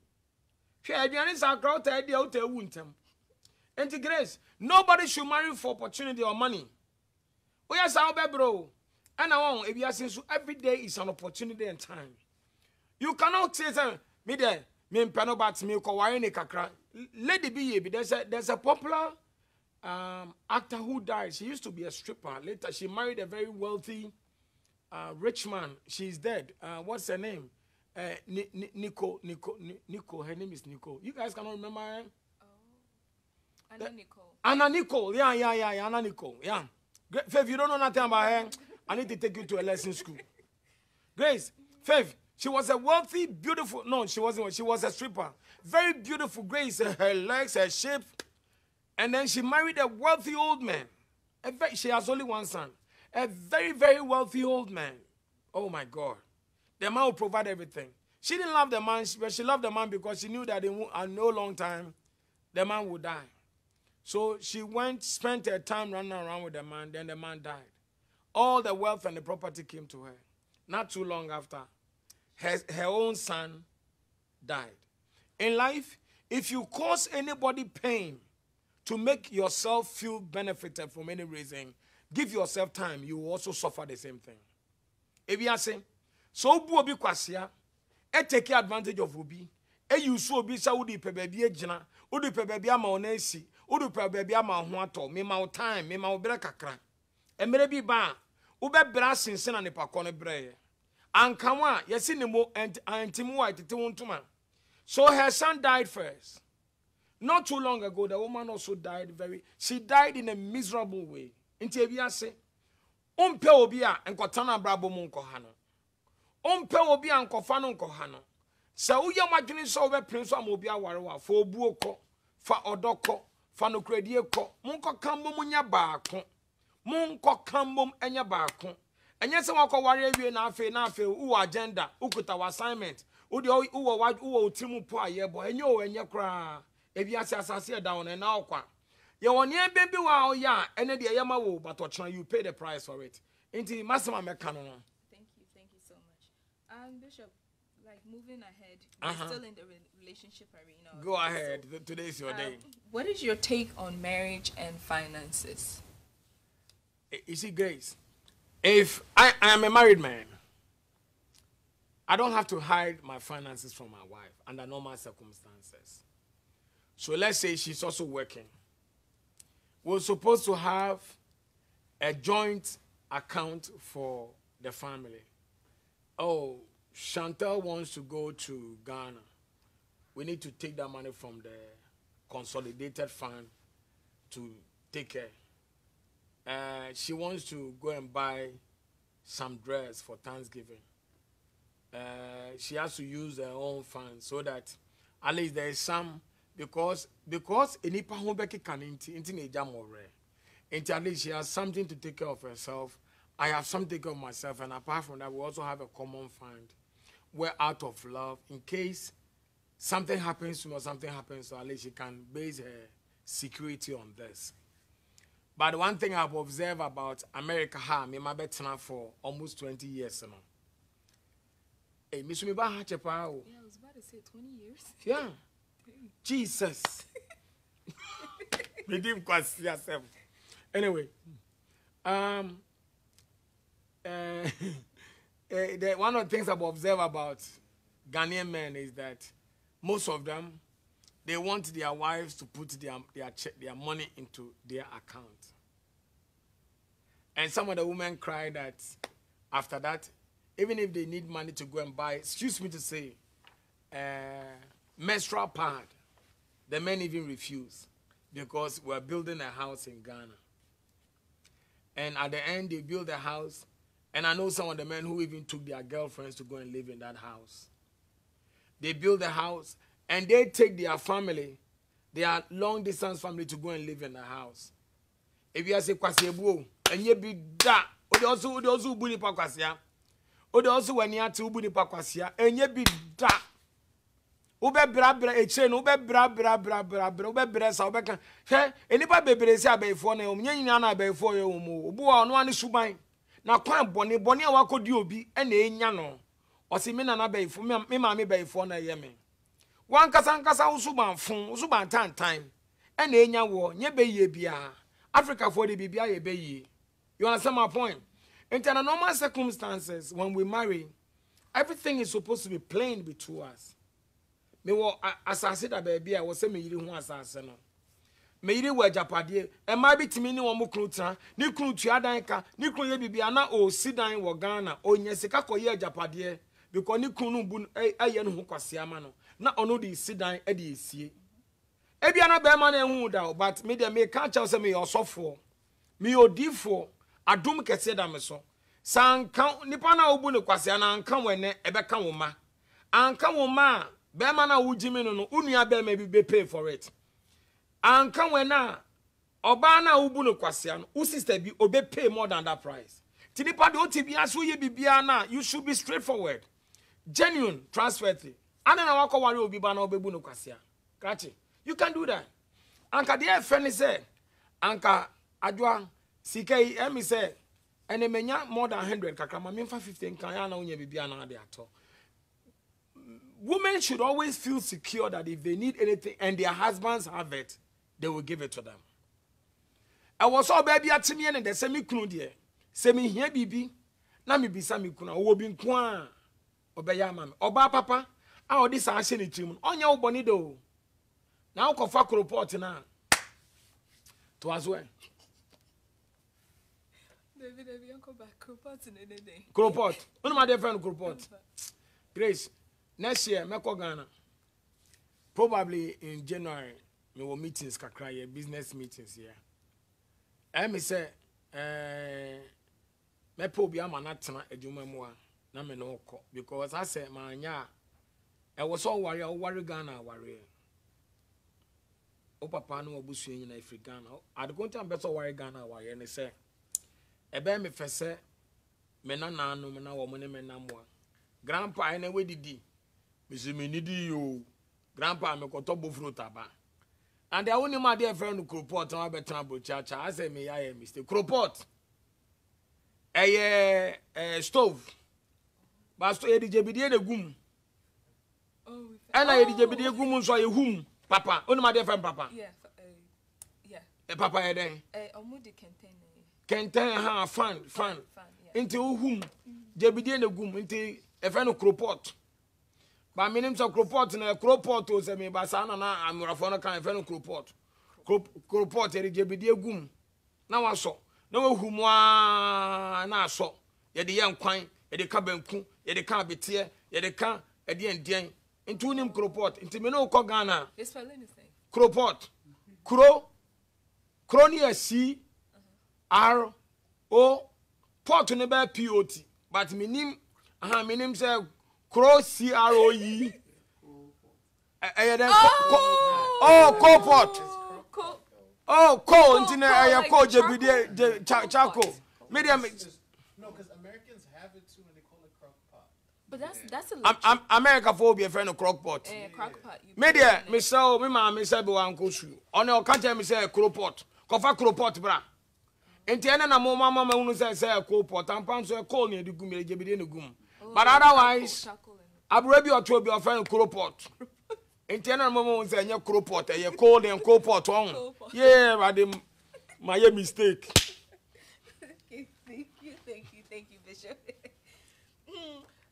She aduane sa crowd idea out e wuntem. Enti grace, nobody should marry for opportunity or money. Oya sa obe bro. And I want ebiase so every day is an opportunity and time. You cannot say me there, me mpano bat me ko ware ne kakra. Lady be there's a popular actor who died. She used to be a stripper. Later, she married a very wealthy, rich man. She's dead. What's her name? Nico. Her name is Nico. You guys cannot remember her? Oh, Anna Nicole. Anna Nicole. Yeah. Anna Nicole. Yeah. Faith, you don't know nothing about her. I need to take you to a lesson school. Grace, Faith, she was a wealthy, beautiful. No, she wasn't. She was a stripper. Very beautiful. Grace, her legs, her shape. And then she married a wealthy old man. She has only one son. A very, very wealthy old man. Oh my God. The man will provide everything. She didn't love the man, but she loved the man because she knew that in no long time, the man would die. So she spent her time running around with the man, then the man died. All the wealth and the property came to her. Not too long after, her own son died. In life, if you cause anybody pain, to make yourself feel benefited from any reason, give yourself time, you will also suffer the same thing. If you are saying, so Obi kwasia, take advantage of Obi, you so be sa udi pe baby ejina, udi pe baby ama onesi, udi pe baby ama hoato, me ma time, me ma obra kakra. Emere bi ba, ube bra sinsen na nipa kone breye. Ankawa, yesi nimo antimu wa tete wontuma. So her son died first. Not too long ago, the woman also died she died in a miserable way. Inti ebia se, umpe obia enkotana brabo mu nkohano. Umpe obia enkofano nkohano. Se uye madwene so obe prince am obia warewa, fa obuo ko, fa odoko, fa no kredie ko, munko kambo munya baako. Munko kambo enya baako. Enye se wako ware awie na afe uwo agenda, ukuta assignment, uwo utimu po ayebo, enye o enye kra. If you are down and now, you want your baby wow, yeah, and then the Yamawo, but you pay the price for it. Into Massima Mecano. Thank you so much. Bishop, like moving ahead, we're still in the relationship arena. Go ahead. So, today's your day. What is your take on marriage and finances? You see, Grace, if I am a married man, I don't have to hide my finances from my wife under normal circumstances. So let's say she's also working. We're supposed to have a joint account for the family. Oh, Chantel wants to go to Ghana. we need to take that money from the consolidated fund to take care. She wants to go and buy some dress for Thanksgiving. She has to use her own funds so that at least there is some, because enipa ho beki kan inti na eja more. At least she has something to take care of herself. I have something to take care of myself, and apart from that, we also have a common fund. We're out of love in case something happens to me or something happens to her, at least she can base her security on this. But one thing I've observed about America, me my better for almost 20 years now. Hey, Miss Miba Hachepao. Yeah, I was about to say 20 years. Yeah. Jesus. Redeem quite yourself. Anyway, one of the things I've observed about Ghanaian men is that most of them, they want their wives to put their money into their account. And some of the women cry that after that, even if they need money to go and buy, excuse me to say, menstrual pad, the men even refuse because we're building a house in Ghana. And at the end, they build a house. And I know some of the men who even took their girlfriends to go and live in that house. They build a house, and they take their family, their long-distance family, to go and live in the house. If you say, "Kwasiebo," and you be that, or also buni pa kwasia, or also when you are to buni pa kwasia, and you be that. Ube bra eche no ube bra ube bresa ube kan he enipa bebresi abefo na omnyanya na abefo ye omo obu a no ane suban na kwan bone a wakodi obi e na enya no osi me na na abefo me ma me befo na ye me wan kasa usuban fun usuban tantan e na enya wo nye be ye bia Africa for the bibia ye be ye. You understand my point? In the normal circumstances, when we marry, everything is supposed to be plain between us. Me wo asase da baby I was say me yiri hu asase no me yiri wa japade e ma bitimi ni wo mo kunu tra ni kunu tuadan ka ni kunu ye bibia na o sidan wo Ghana onye sika koye japade because ni kunu bu aye no ho kwase ama no na ono di sidan e di esie e bia na be ma na ehu da but me de me ka cha say me osofo me odifo adum kese da me so sanka nipa na obu ne kwase na anka wene e be ka wo ma anka wo ma Bema na ujimi no unua bema be pay for it. Anka wena oba na ubu no kwasia no sister bi obe pay more than that price. Tinipa de otibia so ye bibia na you should be straightforward. Genuine, trustworthy. Ana na wako wari obi ba na obebu no kwasia. Kachi. You can do that. Anka de friend say anka adwa sikai emi say ene menya more than 100 kakama memfa 15 kan ya na unya bibia na de ato. Women should always feel secure that if they need anything and their husbands have it, they will give it to them. I was all baby at me and the semi kunu dear. Semi here bibi. Na mi bisa mi kuna owo bi nko obeya mama. Oba papa, a this ashe ni trim. Onya uboni do. Na ukofa kropot na. To as well. David, uncle back kropot in any day. Kropot. One of my dear friend kropot. Grace. Next year, me Ghana. Probably in January, me will meetings kakra here, business meetings here. And me say, me probably am not tana ejuma moa na me no ko because I say manya. I was all worry Ghana worry. O papa no obusu yin na Afri Ghana. I go to better worry Ghana worry and say, ebe me fese me na no me na wo mo ne me na moa. Grandpa ene we didi. Missy me needy you. Grandpa me kotobo fruit aba. And the only my dear friend who Kropot and I betambo church. I say me I Mr. Kropot. A stove. But so ye JBD the gum. Oh, and I JBD gum so you whom papa. Only my dear friend papa. Yeah, yeah. A papa a day. Omudi Kenten ha fan. Into whom JBD the gum into a friend of Kropot. But my name's a Kropot and a Kropot to say me, but Sana, I'm a phone kind of Kropot. Kropot, a JBD gum. Now I saw. No whom I saw. Yet the young quine, yet the cabin coon, yet the car be tear, yet the car, at the end, Into him Cropot. Into me no Ghana. It's spell anything. Cropot. Cro near C R O pot on the P O T. But my name say Cro C R O E. Cropot. Oh, coal into a coal JBD charcoal. Medium. No, because Americans have it too, and they call it crock pot. But that's a America phobia friend of crock pot. Crock pot. Media, Miss So, me ma, Miss Ebo Uncle Shoe. On your country, Miss Crow pot. Cofa crow pot, bra. In Tiana, Mama, who says a coal pot, and pounds a coal near the gum, JBD gum. But otherwise, I'll ready or to be a friend of crow pot. In Tiana, Mama was a crow pot, a cold and coal pot on. Yeah, my mistake. Thank you, Bishop.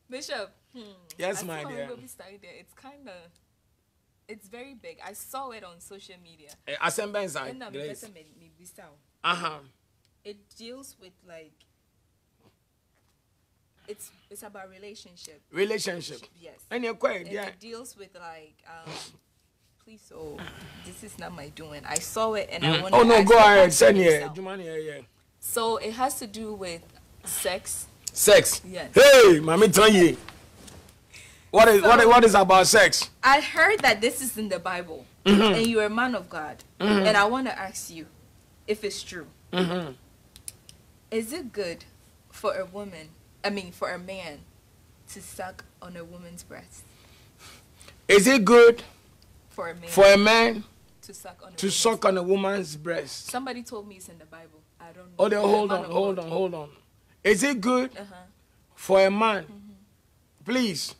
Bishop. Yes, my dear. It's very big. I saw it on social media. Grace. It deals with like it's about relationship. Yes. And you're quite, yeah. It deals with like please, so this is not my doing. I saw it and I wanted to no, go ahead. Send yeah. So it has to do with sex. Sex. Yes. Hey, mommy, tell you. What is about sex? I heard that this is in the Bible, and you're a man of God, and I want to ask you if it's true. Is it good for a man, to suck on a woman's breast? Is it good for a man to suck on a woman's breast? Somebody told me it's in the Bible. I don't know. Oh, then hold on. Is it good for a man? Please,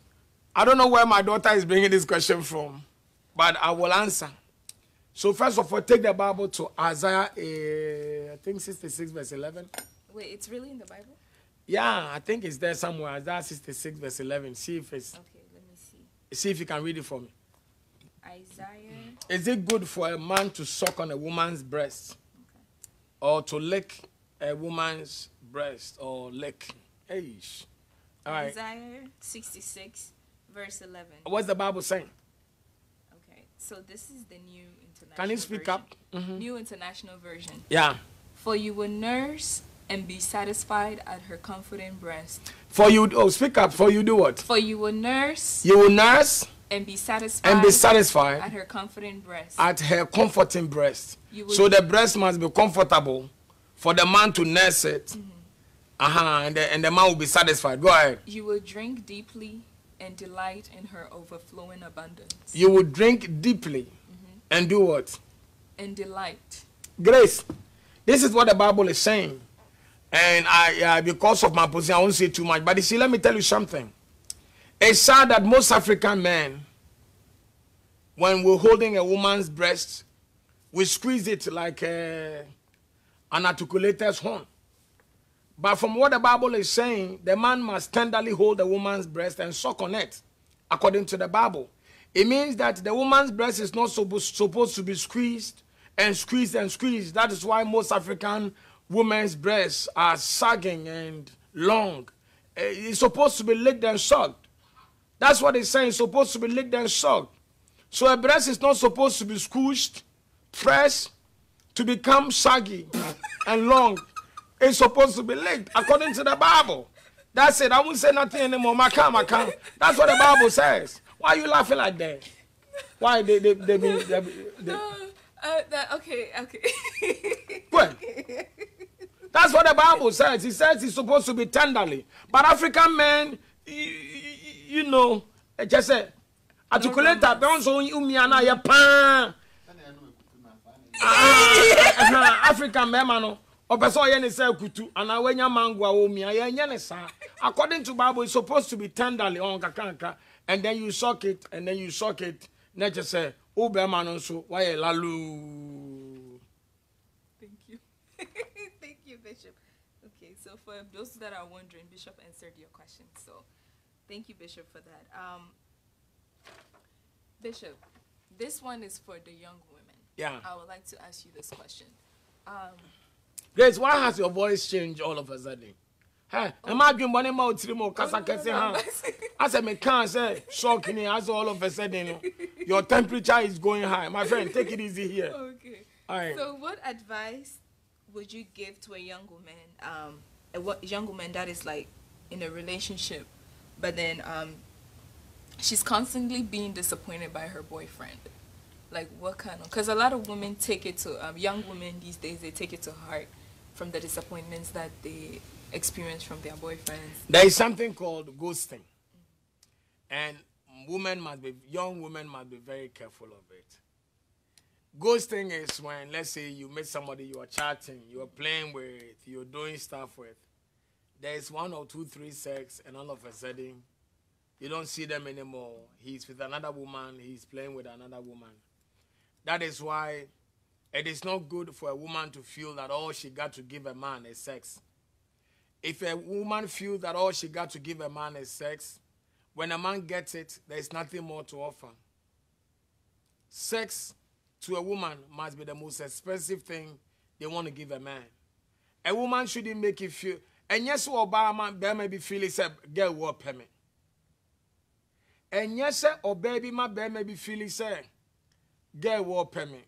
I don't know where my daughter is bringing this question from, but I will answer. So first of all, take the Bible to Isaiah, I think 66 verse 11. Wait, it's really in the Bible? Yeah, I think it's there somewhere. Isaiah 66 verse 11. See if it's... Okay, let me see. See if you can read it for me. Isaiah... Is it good for a man to suck on a woman's breast? Okay. Or to lick a woman's breast or lick? Hey. All right. Isaiah 66 verse 11. What's the Bible saying? Okay, so this is the New International Can you speak version. up? New International Version. Yeah. For you will nurse and be satisfied at her comforting breast. For you, speak up. For you do what? For you will nurse. You will nurse. And be satisfied. And be satisfied. At her comforting breast. At her comforting breast. So the breast must be comfortable for the man to nurse it. And the man will be satisfied. Go ahead. You will drink deeply and delight in her overflowing abundance. You will drink deeply and do what? And delight. Grace, this is what the Bible is saying. And I because of my position, I won't say too much. But you see, let me tell you something. It's sad that most African men, when we're holding a woman's breast, we squeeze it like an articulator's horn. But from what the Bible is saying, the man must tenderly hold the woman's breast and suck on it, according to the Bible. It means that the woman's breast is not supposed to be squeezed and squeezed and squeezed. That is why most African women's breasts are sagging and long. It's supposed to be licked and sucked. That's what it's saying. It's supposed to be licked and sucked. So a breast is not supposed to be squished, pressed, to become saggy and long. It's supposed to be licked according to the Bible. That's it. I won't say nothing anymore. That's what the Bible says. Why are you laughing like that? Why they okay. What? That's what the Bible says. It says it's supposed to be tenderly. But African men, you know, just say, articulate that bounce on you, Miana, ya pan. African men, man. According to Bible, it's supposed to be tenderly on kakanka, and then you suck it, Not just say, "Oh, beman so why lalu." Thank you, thank you, Bishop. Okay, so for those that are wondering, Bishop answered your question. So, thank you, Bishop, for that. Bishop, this one is for the young women. Yeah. I would like to ask you this question. Grace, why has your voice changed all of a sudden? Hey, am I doing one more trimo Kasakese? I said, me can't say shocking as all of a sudden your temperature is going high. My friend, take it easy here. Okay. All right. So, what advice would you give to a young woman? A young woman that is like in a relationship, but then she's constantly being disappointed by her boyfriend. Like, what kind of? Because a lot of women take it to young women these days. They take it to heart from the disappointments that they experience from their boyfriends. There is something called ghosting, and young women must be very careful of it. Ghosting is when, let's say, you meet somebody, you are chatting, you are playing with, you're doing stuff with. There is 1 or 2, 3 sex, and all of a sudden, you don't see them anymore. He's with another woman, he's playing with another woman. That is why it is not good for a woman to feel that all she got to give a man is sex. If a woman feels that all she got to give a man is sex, when a man gets it, there is nothing more to offer. Sex to a woman must be the most expensive thing they want to give a man. A woman shouldn't make it feel. And yes, Obama, there may be feeling say, girl, what pay me. And yes, or baby, my bear may be feeling say, girl, what pay me.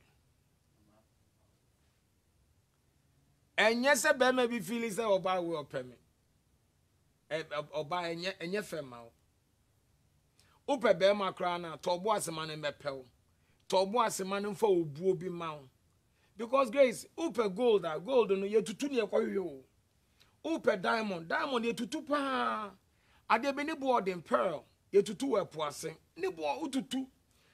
And yes, a bear may be feeling say, Oba will pay me. Oba and ye female. Upe bear my crana, Tobo as a man in Mepel. Tobo as a man for Ububi Mount. Because Grace, Upe gold, no ye to 2 year you. Upe diamond ye to 2 pa. Ade be ni board in pearl, ye to 2 poissing. Ni board ututu.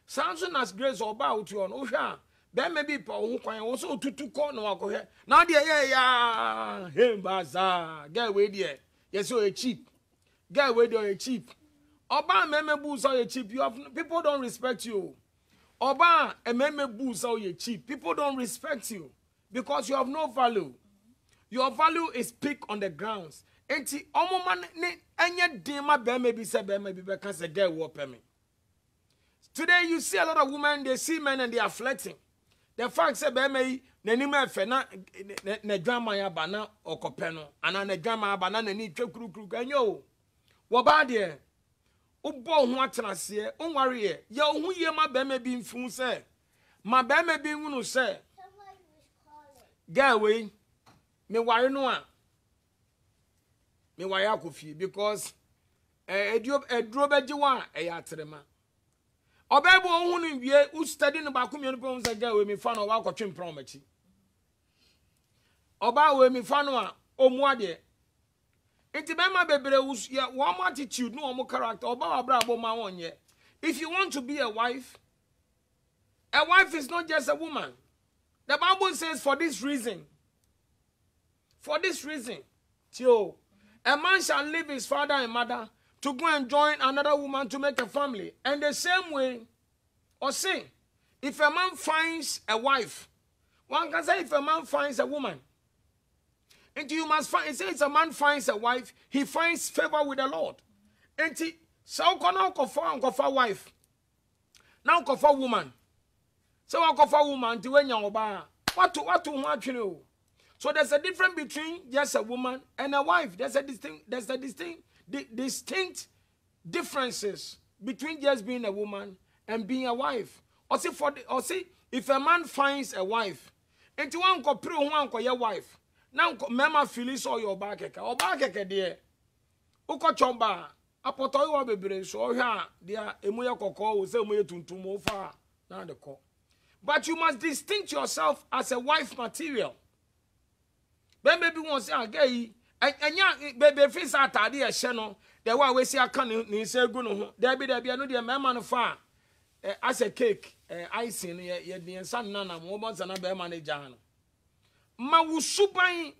Samson as Grace or bow to on Osha. There may be who can also to 2 corner here. Now, dear, yeah, him bazaar. Get away, dear. Yes, so a cheap. Get away, dear, cheap. Oba, meme booze are cheap. You have people don't respect you. Oba, a meme booze are cheap. People don't respect you because you have no value. Your value is picked on the grounds. Enti omo man ne enye dima be maybe say be maybe because a girl will pay me. Today you see a lot of women, they see men and they are flirting. The fact say be me nanima fe na ne drama ya bana okopeno ana ne drama bana na ni twekuru ganyo. Wo ba de ubo ho atenase onware ye ya ohu ye ma be me bi mfu say ma be me bi hunu say girl we me ware no a me wire Kofi because eduro beji wa ya atrema obebo ohunu wie u study no ba komienu pe unza girl we me fa no wa kwatwe mpron machi oba we me fa no a omu ade enti be ma bebere wo mo attitude no wo character oba wa bra bo ma wonye. If you want to be a wife is not just a woman. The Bible says for this reason, Tio, a man shall leave his father and mother to go and join another woman to make a family. And the same way, or say, if a man finds a wife, one can say if a man finds a woman, and you must find, it says a man finds a wife, he finds favor with the Lord. And he, so now kofa wife, now kofa woman. So kofa woman, to when you are what you know. So there's a difference between just a woman and a wife. There's distinct differences between just being a woman and being a wife. Or see, if a man finds a wife, and you want to pray one for your wife, now mama feelings or your back dear. Uko chomba, apoto you bebre so ya dear emuya koko will say muya tuntumo far now the call. But you must distinct yourself as a wife material. Then maybe one say gay and young baby face atade a channel. The one we see a can ni say go no. There be no dear man far as a cake icing ye the son nana moments and a bear manager. Ma wusuban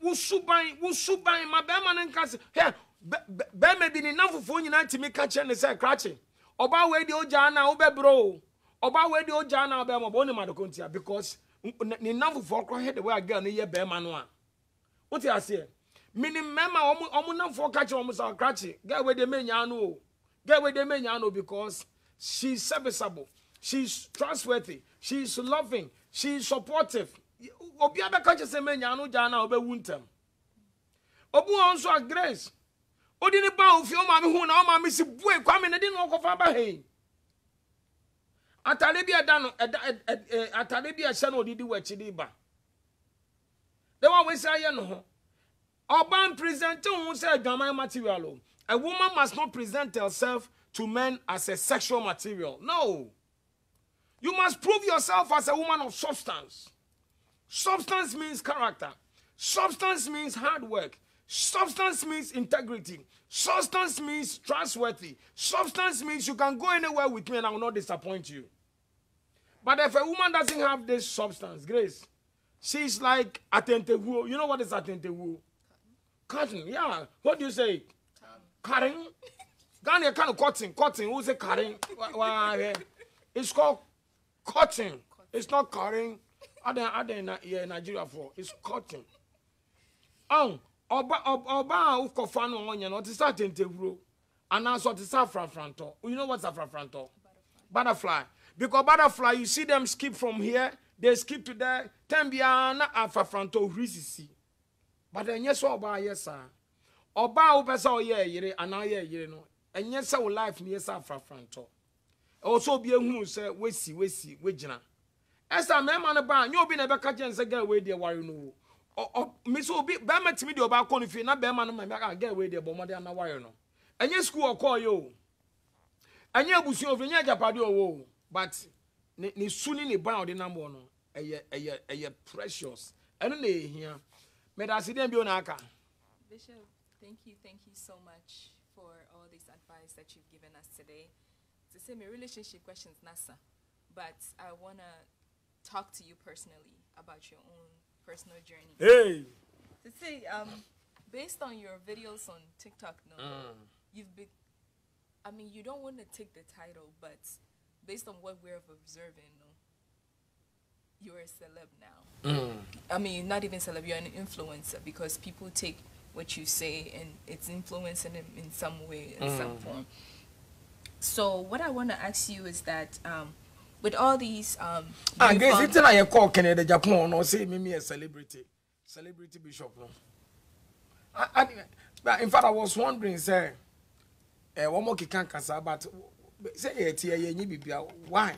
my bear man and cast here bear may be enough for you to me catch and say cratching. Oba we the ojana obe bro. Oba we the ojana obe mo boni madokontia because enough for cry the way I get near bear man. What you say? Meaning, Mama, omu for catch almost our cratchy. Get where the men know. Get where the men know because she's serviceable, she's trustworthy, she's loving, she's supportive. Obiaba catches a men yano jana obe wuntem. Obu onso a grace. Odi ni ba ofi o ma me hu na o ma me si bue kwa me ne di no kofa ba he. Atade bi ada no atade bi ahye no odidi wachi di ba. The one we say no ho. Oban present who say adwaman material. A woman must not present herself to men as a sexual material. No. You must prove yourself as a woman of substance. Substance means character. Substance means hard work. Substance means integrity. Substance means trustworthy. Substance means you can go anywhere with me and I will not disappoint you. But if a woman doesn't have this substance, Grace, she's like attentewu. You know what is attentewu? Cotton. Yeah. What do you say? Cotton. Ghana kind of cotton. Cotton. Who say cotton? It's called cotton. It's not cotton. I didn't Nigeria for. It's cotton. Oba ukofano onye no tisa attentewu. And also tisa frafranto. You know what's a frafranto? Butterfly. Because butterfly, you see them skip from here, they skip to there. Tembiana afafranto risisi. But then yes, oba yes sir. Oba upesa oye yere anaye yere no. And yes, our life near afafranto. Also be a who say wesi wejina. Esa me man ba nyo bi na be ka jen say get we there why no. Me so be be matimi de oba ko no fi na be man no me ka get we there bo mo de na why no. Enye school okọ yo. Enye abusu ofri enye japade owo. But ni suni ni bound the number no eye precious. Eno na ehia. Me da se dem bi ona aka. Bishop, thank you so much for all this advice that you've given us today. To say my relationship questions nasa, but I want to talk to you personally about your own personal journey. Hey. To say based on your videos on TikTok you've been, I mean, you don't want to take the title, but based on what we're observing, you're a celeb now. I mean, not even celeb, you're an influencer because people take what you say and it's influencing them in some way, in some form. So what I want to ask you is that with all these... I guess it's like a call Canada, Japan, or say me a celebrity bishop. But in fact, I was wondering, sir, one more can kasa, but say why?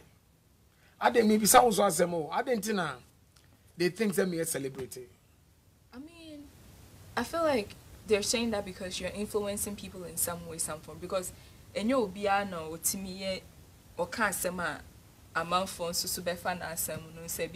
I didn't maybe sounds was more. I didn't know. They think that me a celebrity. I mean, I feel like they're saying that because you're influencing people in some way, some form. Because in your biano, Timmy or Kasema, a month for Susubefan and some no say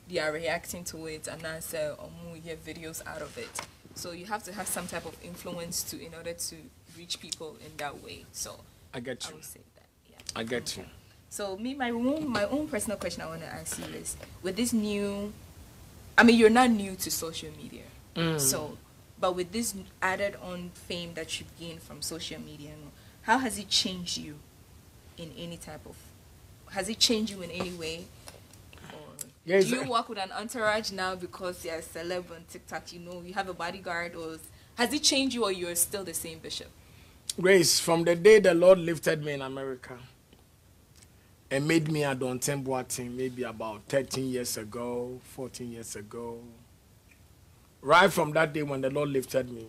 they are reacting to it and answer or get videos out of it. So you have to have some type of influence in order to reach people in that way. So I get you. I would say that. Yeah. I get you. So my own personal question I want to ask you is, with this new, I mean, you're not new to social media. So, but with this added on fame that you've gained from social media, how has it changed you in any type of, has it changed you in any way? Or do you work with an entourage now because you're a celeb on TikTok, you have a bodyguard, or has it changed you, or you're still the same bishop? Grace, from the day the Lord lifted me in America and made me Adonteng Boateng maybe about 13 years ago, 14 years ago, right from that day when the Lord lifted me,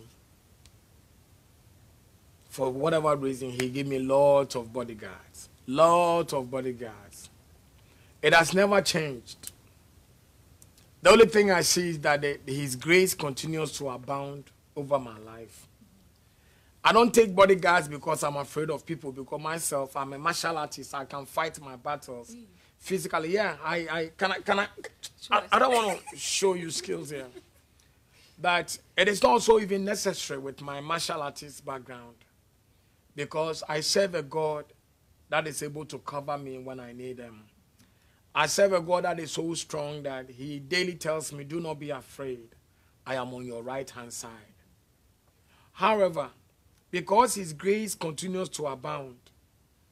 for whatever reason, he gave me lots of bodyguards. Lots of bodyguards. It has never changed. The only thing I see is that his grace continues to abound over my life. I don't take bodyguards because I'm afraid of people, because myself, I'm a martial artist. I can fight my battles physically. Yeah, I don't want to show you skills here. But it is also even necessary with my martial artist background, because I serve a God that is able to cover me when I need him. I serve a God that is so strong that he daily tells me, do not be afraid. I am on your right-hand side. However, because his grace continues to abound,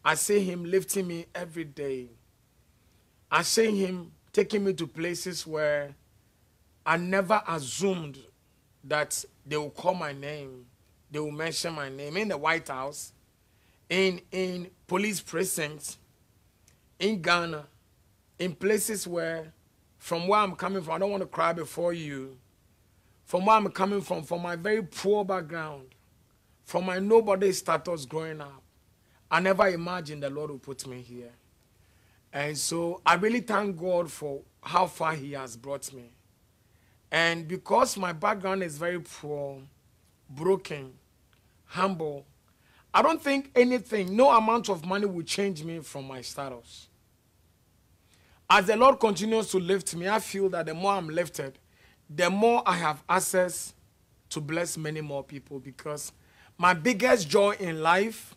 I see him lifting me every day. I see him taking me to places where I never assumed that they will call my name. They will mention my name in the White House, in police precincts, in Ghana, in places where, from where I'm coming from, I don't want to cry before you. from where I'm coming from my very poor background, from my nobody status growing up, I never imagined the Lord would put me here. And so I really thank God for how far he has brought me. And because my background is very poor, broken, humble, I don't think anything, no amount of money will change me from my status. As the Lord continues to lift me, I feel that the more I'm lifted, the more I have access to bless many more people, because my biggest joy in life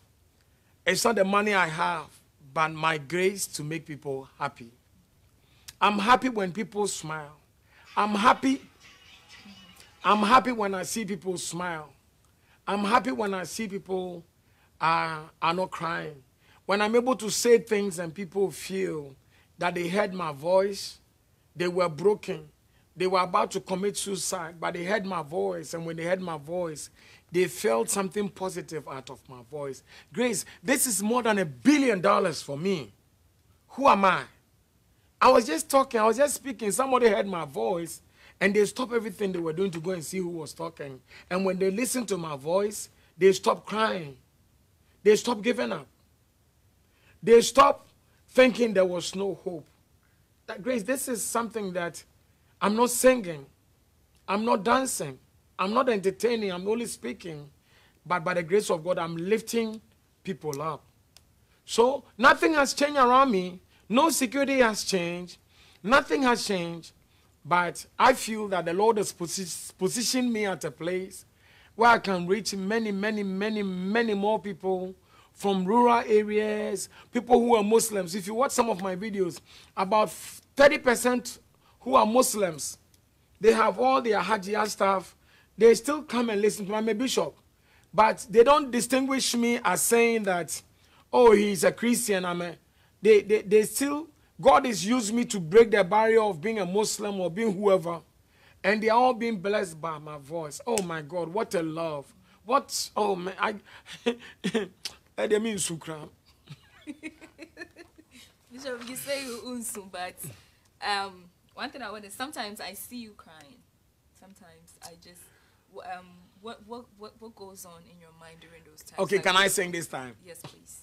is not the money I have, but my grace to make people happy. I'm happy when people smile. I'm happy when I see people smile. I'm happy when I see people are not crying. When I'm able to say things and people feel that they heard my voice, they were broken, they were about to commit suicide, but they heard my voice, and when they heard my voice, they felt something positive out of my voice. Grace, this is more than $1 billion for me. Who am I? I was just talking, I was just speaking. Somebody heard my voice, and they stopped everything they were doing to go and see who was talking. And when they listened to my voice, they stopped crying. They stopped giving up. They stopped thinking there was no hope. That, Grace, this is something that I'm not singing. I'm not dancing. I'm not entertaining. I'm only speaking. But by the grace of God, I'm lifting people up. So nothing has changed around me. No security has changed. Nothing has changed. But I feel that the Lord has positioned me at a place where I can reach many, many, many, many more people from rural areas, people who are Muslims. If you watch some of my videos, about 30% who are Muslims, they have all their Hajjiyah stuff. They still come and listen to me. I'm a bishop. But they don't distinguish me as saying that, oh, he's a Christian. They still, God is using me to break the barrier of being a Muslim or being whoever. And they are all being blessed by my voice. Oh, my God, what a love. What, oh, man, I didn't mean Sukram. Bishop, you say you unsu, but one thing I want to, sometimes I see you crying. Sometimes I just, what goes on in your mind during those times? Okay, like, can I sing this time? Yes, please.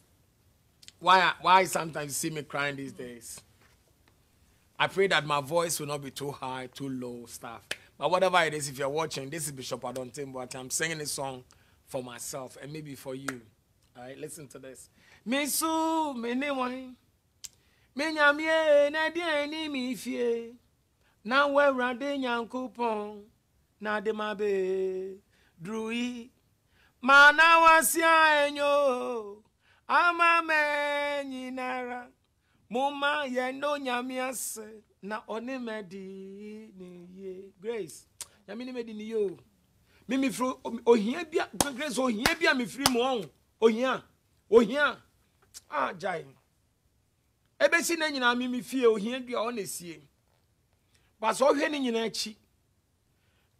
Why sometimes you see me crying these days? I pray that my voice will not be too high, too low, stuff. But whatever it is, if you're watching, this is Bishop Adonteng Boateng. I'm singing this song for myself and maybe for you. All right, listen to this. Misu menewai, menyamye na dieni mi fie, na werade nyankopon, na de mabe drui, mana wasia enyo, ama me nyinara, muma yendo nyamiase, na one medi ni ye. Grace, nyamini medi ni yo. Mimi fro ohia bia Grace ohia bia me free mo. Ohia jai ebesi na nyina mimi fie ohia bia o na sie. But so hwe ni nyina achi.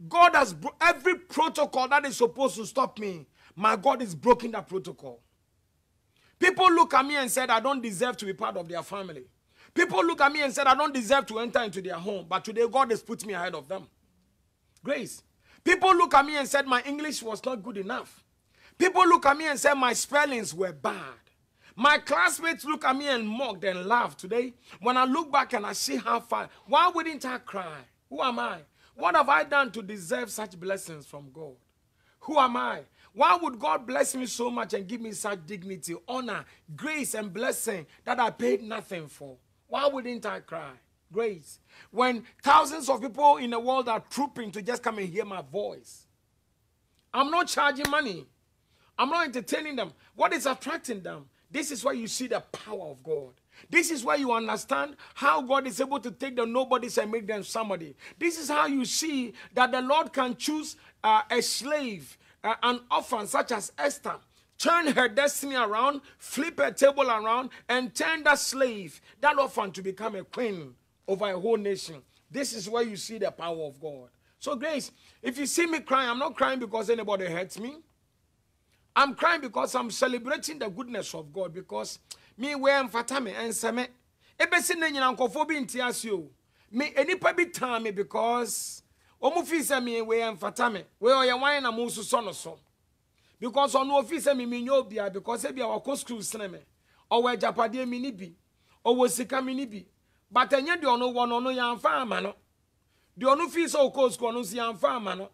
God has every protocol that is supposed to stop me. My God is breaking that protocol. People look at me and said I don't deserve to be part of their family. People look at me and said I don't deserve to enter into their home, but today God has put me ahead of them. Grace. People look at me and said my English was not good enough. People look at me and said my spellings were bad. My classmates look at me and mocked and laughed today. When I look back and I see how far, why wouldn't I cry? Who am I? What have I done to deserve such blessings from God? Who am I? Why would God bless me so much and give me such dignity, honor, grace, and blessing that I paid nothing for? Why wouldn't I cry? Grace. When thousands of people in the world are trooping to just come and hear my voice. I'm not charging money. I'm not entertaining them. What is attracting them? This is where you see the power of God. This is where you understand how God is able to take the nobodies and make them somebody. This is how you see that the Lord can choose a slave, an orphan such as Esther, turn her destiny around, flip her table around, and turn that slave, that orphan, to become a queen over a whole nation. This is where you see the power of God. So, Grace, if you see me crying, I'm not crying because anybody hurts me. I'm crying because I'm celebrating the goodness of God, because me where I'm fatame and seme. Ebe si ne nyina nkofo bi ntiasio. Me enipa bi tan me because Omu fi se me we emfata me. We oye wan na mo so no so. Because on no fi se me nyo bia because e bia wa ko school sene me. O we japade mi ni bi. O wo sika mi ni bi. But enye de ono wo no ya mfa ama no. De ono fi se o ko school no si ya mfa ama no.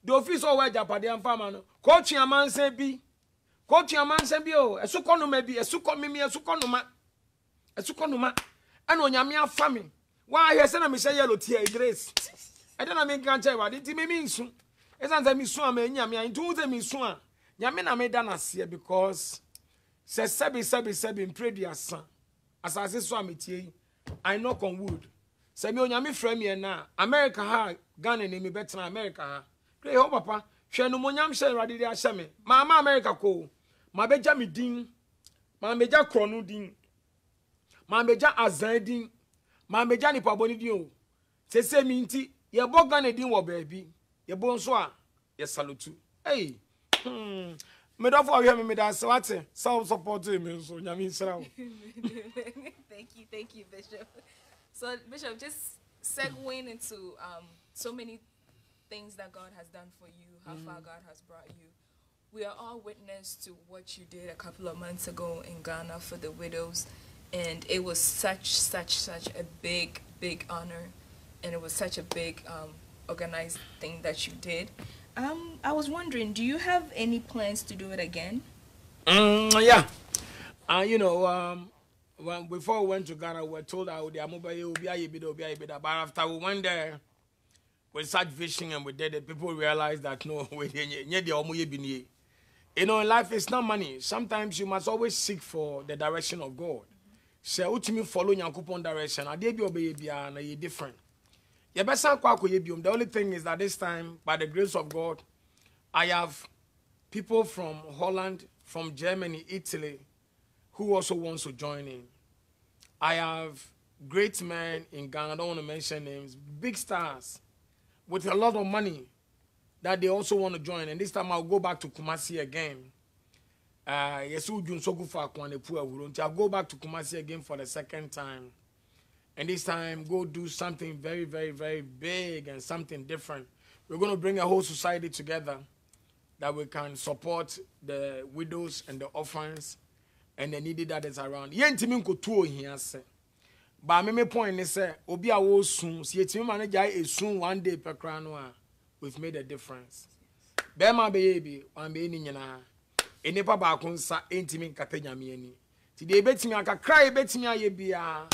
De office o we japade mfa ama no. Ko twa manse bi. Ko twa manse bi o. Esuko no ma bi, esuko mimi esuko no ma. Esuko no ma. Ana onyame afa me. Wa yese na me hye yellow tia grace. I don't know can tell what it means soon. As I me soon, I into them in soon. Yamina made done us here because says Sabi in prayer son. As I say, Swami, I knock on wood. Say me on Yami frame here now. America ha, Ghana name me better than America. Pray, oh, papa. She no monyam shall ready there, Shame. Mamma America co. My beja me ding. My meja chrono ding. My meja azading. My meja ni paboni dio. Say minti. Ye boga ne din wo baby ye bo nso a ye salutu hey me do for me da so what self support me so nyame nsra. Thank you Bishop. So Bishop, just segueing into so many things that God has done for you, how far God has brought you. We are all witness to what you did a couple of months ago in Ghana for the widows, and it was such a big honor. And it was such a big organized thing that you did. I was wondering, do you have any plans to do it again? Yeah. You know, when before we went to Ghana, we were told that but after we went there, with such vision and we did it, people realized that no, you know, in life it's not money. Sometimes you must always seek for the direction of God. So ultimately follow your coupon direction. I did be different. The only thing is that this time, by the grace of God, I have people from Holland, from Germany, Italy, who also wants to join in. I have great men in Ghana, I don't want to mention names, big stars, with a lot of money, that they also want to join. And this time I'll go back to Kumasi again. I'll go back to Kumasi again for the second time. And this time, go do something very big and something different. We're going to bring a whole society together that we can support the widows and the orphans and the needy that is around. But my point is, Obi awo soon. See, it's me soon 1 day per crown. We've made a difference. Bema baby, one be ni nyana. Enipa ba kunsa entimin kapenya mieni. Ti de betimi aka cry betimi ayebia.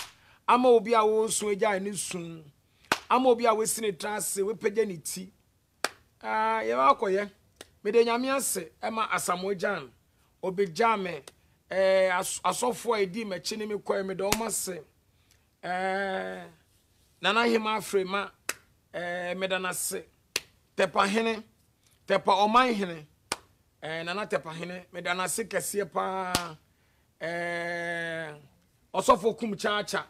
Ama obi awo so eja ni sun. Ama obi awo sine trase we pege ni ti. Ye ba koye. Me de nyame ase ema asamojan. Obi jame asofo edi me chini me koye me de o mase. Nana hima afrema me da na se. Tepa hene, tepa oman hene. Nana tepa hene me da na se kese pa. Osofo kum chacha.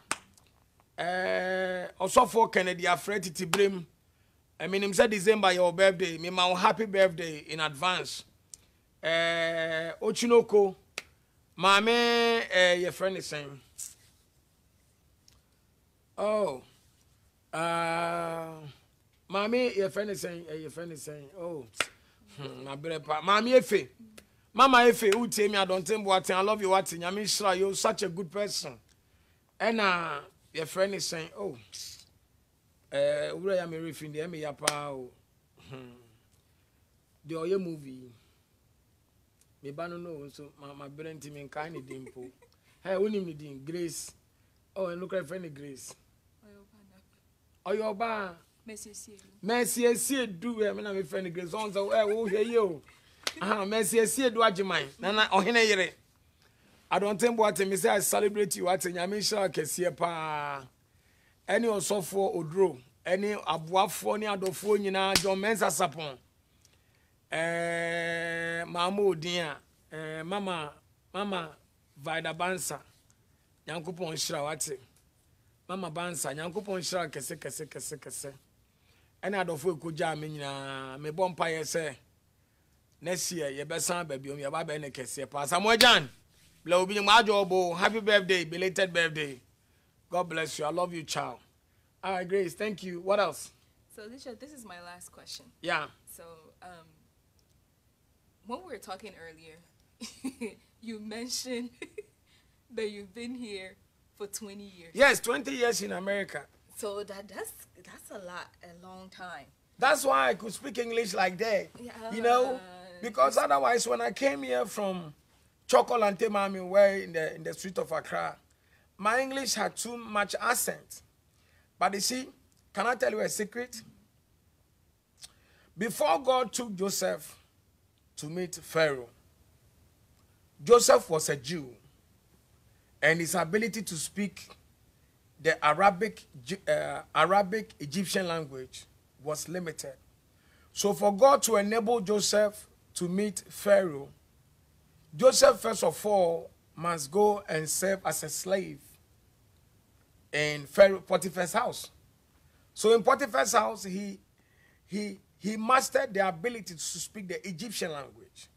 Osofo Kennedy Afred Tibrem. I mean, him said December your birthday. Me my happy birthday in advance. Ochinoko. Mame, your friend is saying. Oh. Mame, your friend is saying. Your friend is saying. Oh. My brother, Mami Efe. Mama Efe, who tell me Adonteng Boateng, I love you watching. I mean, sure, you're such a good person. And your friend is saying, oh, where am I referring to? Me yapa the Oye movie. Me bano no, so my brain team in kind of dimple. Hey, we need me Grace. Oh, and look at friend Grace. Oh, your bar. Messi, do I mean, I'm a friend Grace. On the way, oh, hey, yo. Messi, do I mind? Nana, oh, here. I don't think what me say I celebrate you at Nyamisha Kesia pa. Any osofo odro, any abuafo ni adofo nyina John Mensa sapon. Mama Odia, mama Vida Bansa. Yankopon hira wate. Mama Bansa, Yankopon hira kese. Any adofo ekoja me nyina me bompa ye say. Next year ye besan baby o me ba be ne kese pa. Samuel happy birthday, belated birthday. God bless you. I love you, child. All right, Grace, thank you. What else? So, Alicia, this is my last question. Yeah. So, when we were talking earlier, you mentioned that you've been here for 20 years. Yes, 20 years in America. So that's a long time. That's why I could speak English like that. Yeah. You know, because otherwise, when I came here from Chocolate Mami, where in the street of Accra, my English had too much accent. But you see, can I tell you a secret? Before God took Joseph to meet Pharaoh, Joseph was a Jew, and his ability to speak the Arabic Egyptian language was limited. So for God to enable Joseph to meet Pharaoh, Joseph first of all must go and serve as a slave in Pharaoh Potiphar's house. So in Potiphar's house, he mastered the ability to speak the Egyptian language.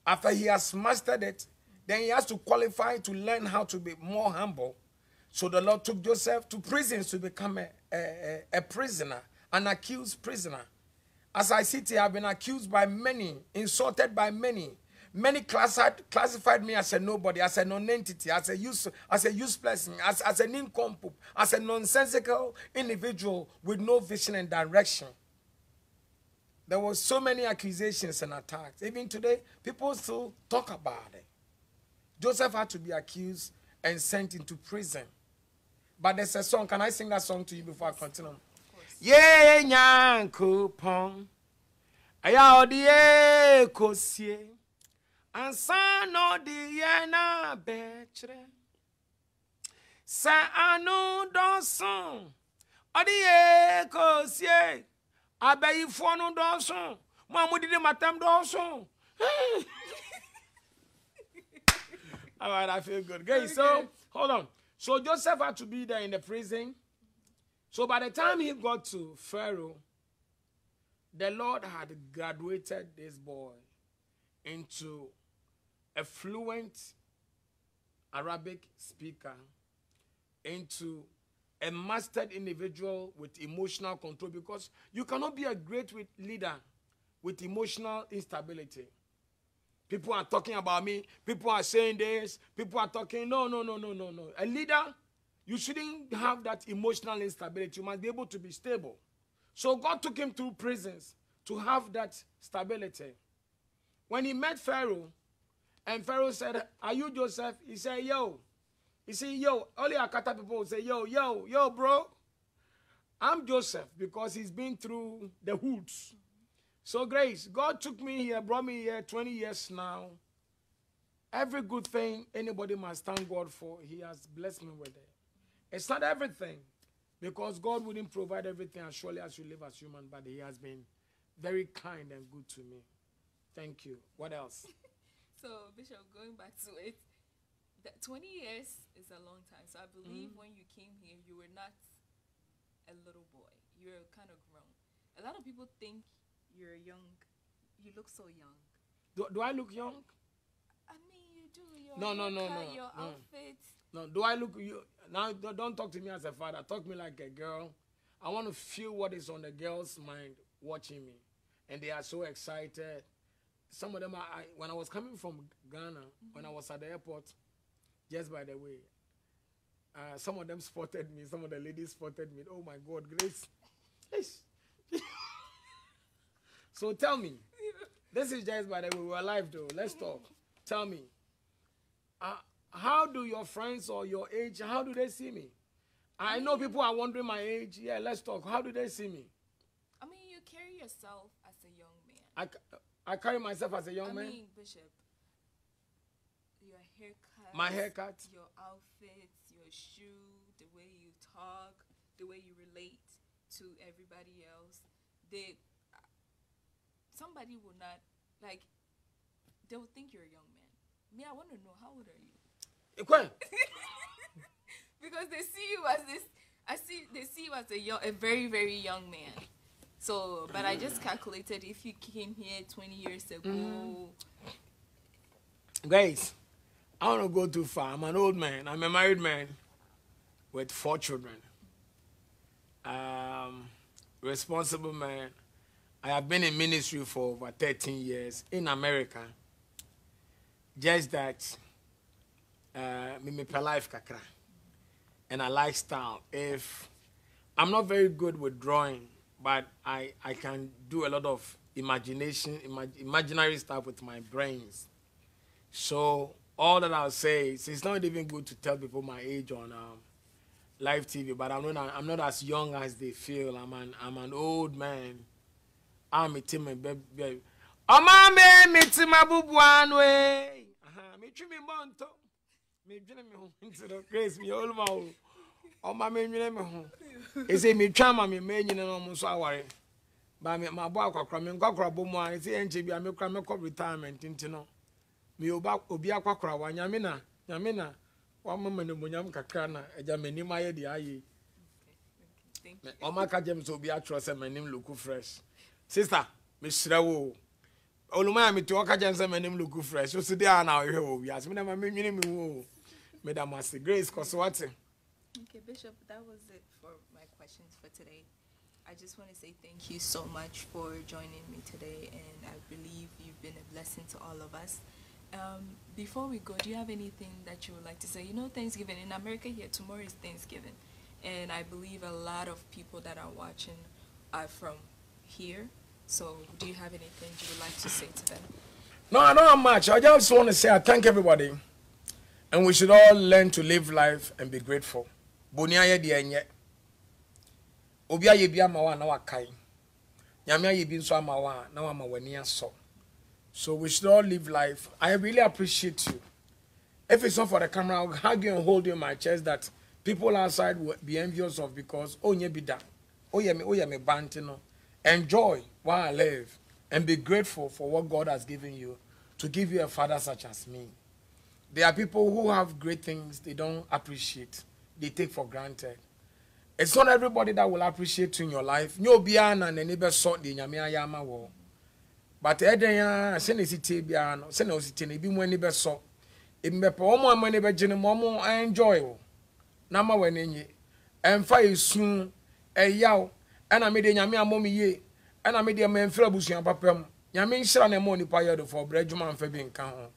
After he has mastered it, then he has to qualify to learn how to be more humble. So the Lord took Joseph to prisons to become a prisoner, an accused prisoner. As I sit here, I've been accused by many, insulted by many. Many classified me as a nobody, as a non-entity, as a useless person, as an nincompoop, as a nonsensical individual with no vision and direction. There were so many accusations and attacks. Even today, people still talk about it. Joseph had to be accused and sent into prison. But there's a song. Can I sing that song to you before I continue? Ye nyanko pong aya odie kosie ansano di yena betre sa anu donson odie kosie abayi fonu donson mo amudi de matam donson. All right, I feel good. Okay, so hold on. So Joseph had to be there in the prison. So by the time he got to Pharaoh, the Lord had graduated this boy into a fluent Arabic speaker, into a mastered individual with emotional control, because you cannot be a great leader with emotional instability. People are talking about me. People are saying this. People are talking. No. A leader, you shouldn't have that emotional instability. You must be able to be stable. So God took him through prisons to have that stability. When he met Pharaoh, and Pharaoh said, "Are you Joseph?" He said, "Yo." He said, "Yo." Only Akata people would say, yo, bro. I'm Joseph, because he's been through the hoods. So Grace, God took me here, brought me here 20 years now. Every good thing anybody must thank God for, he has blessed me with it. It's not everything, because God wouldn't provide everything as surely as you live as human, but he has been very kind and good to me. Thank you. What else? So, Bishop, going back to it, that 20 years is a long time. So I believe when you came here, you were not a little boy. You were kind of grown. A lot of people think you're young. You look so young. Do I look young? I mean, you do. Your No. Your outfit. No, do I look you? Now, don't talk to me as a father. Talk to me like a girl. I want to feel what is on the girl's mind watching me. And they are so excited. Some of them, when I was coming from Ghana, when I was at the airport, just by the way, some of them spotted me. Some of the ladies spotted me. Oh, my God, Grace. So tell me, this is just by the way, we're live though. Let's talk. Tell me, how do your friends or your age, how do they see me? I know people are wondering my age. Yeah, let's talk. How do they see me? I mean, you carry yourself as a young man. I carry myself as a young man? I mean, Bishop, your haircut. My haircut? Your outfits, your shoe, the way you talk, the way you relate to everybody else. Somebody will not, they will think you're a young man. Me, I want to know, how old are you? Because they see you as this, they see you as a very, very young man. So, but I just calculated if you came here 20 years ago. Guys, I don't want to go too far. I'm an old man. I'm a married man with 4 children. responsible man. I have been in ministry for over 13 years in America. Just that, me per life kakra, and a lifestyle. If I'm not very good with drawing, but I can do a lot of imaginary stuff with my brains. So all that I'll say is it's not even good to tell people my age on live TV, but I'm not as young as they feel. I'm an old man. I'm a team baby. Omame me team abubuan way. Me chimi monto. Me dwene me ho into the grace me all ma o. Omame dwene me ho. E say me twama me ma nyina no mo so aware. Ba me ma bo akwakra me nkwakra bo mu an say enche bia me kra me ko retirement ntino. Me obi akwakra wa nyame na wa mama no monyam kakra na eja manim aye de aye. Thank you. Oma ka jem so obi atro say manim look fresh. Sister, me shrewo. Oluma me to ka jem say manim look fresh. So today na we ho wi as me na me nwini me wo. Madam Master Grace Koswati. Okay, Bishop, that was it for my questions for today. I just want to say thank you so much for joining me today, and I believe you've been a blessing to all of us. Before we go, do you have anything that you would like to say? You know, Thanksgiving in America here, tomorrow is Thanksgiving, and I believe a lot of people that are watching are from here. So do you have anything you would like to say to them? No, I don't have much. I just want to say I thank everybody, and we should all learn to live life and be grateful. Bonia di enye. Obia ye bia ma wa na wakai. Nyame ye bi nso ama wa na wa ma wani aso. So we should all live life. I really appreciate you. If it's not for the camera, I'll hug you and hold you in my chest that people outside will be envious of because oh nye bida. Oh ye me bantino. Enjoy while I live and be grateful for what God has given you to give you a father such as me. There are people who have great things they don't appreciate. They take for granted. It's not everybody that will appreciate you in your life. Nyo biana na nebe sort the nyame ayama wo. But edenya se ne site bia no se ne osite ne bi mu ani be so. Embepe omo amane be gene mo mo enjoy wo. Na ma wanenye. Emfa esu eyaw ena me de nyame amom ye. Ena me de ma mfra busuan papam. Nyame nhira na mo nipa yedo for brejuma mfa bi nka ho.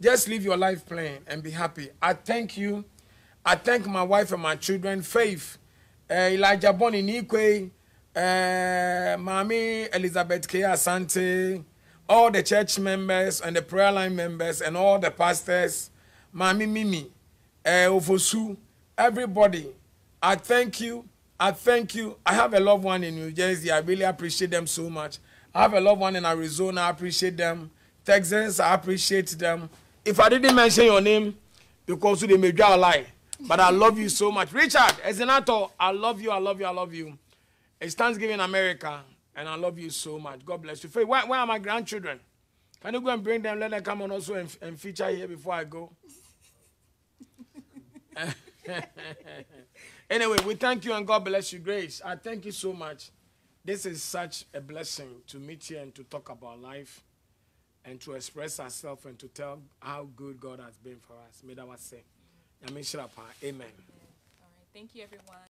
Just live your life plain and be happy. I thank you. I thank my wife and my children, Faith, Elijah Bonnie Nikwe, Mami Elizabeth K. Asante, all the church members and the Prayerline members and all the pastors, Mami Mimi, Ofosu, everybody. I thank you. I thank you. I have a loved one in New Jersey. I really appreciate them so much. I have a loved one in Arizona. I appreciate them. Texans, I appreciate them. If I didn't mention your name, because they may draw a lie. But I love you so much. Richard, Ezenato, I love you, I love you, I love you. It's Thanksgiving in America, and I love you so much. God bless you. Where are my grandchildren? Can you go and bring them? Let them come on also and feature here before I go. Anyway, we thank you and God bless you, Grace. I thank you so much. This is such a blessing to meet here and to talk about life and to express ourselves and to tell how good God has been for us. May that was say. Amen. All right. Thank you, everyone.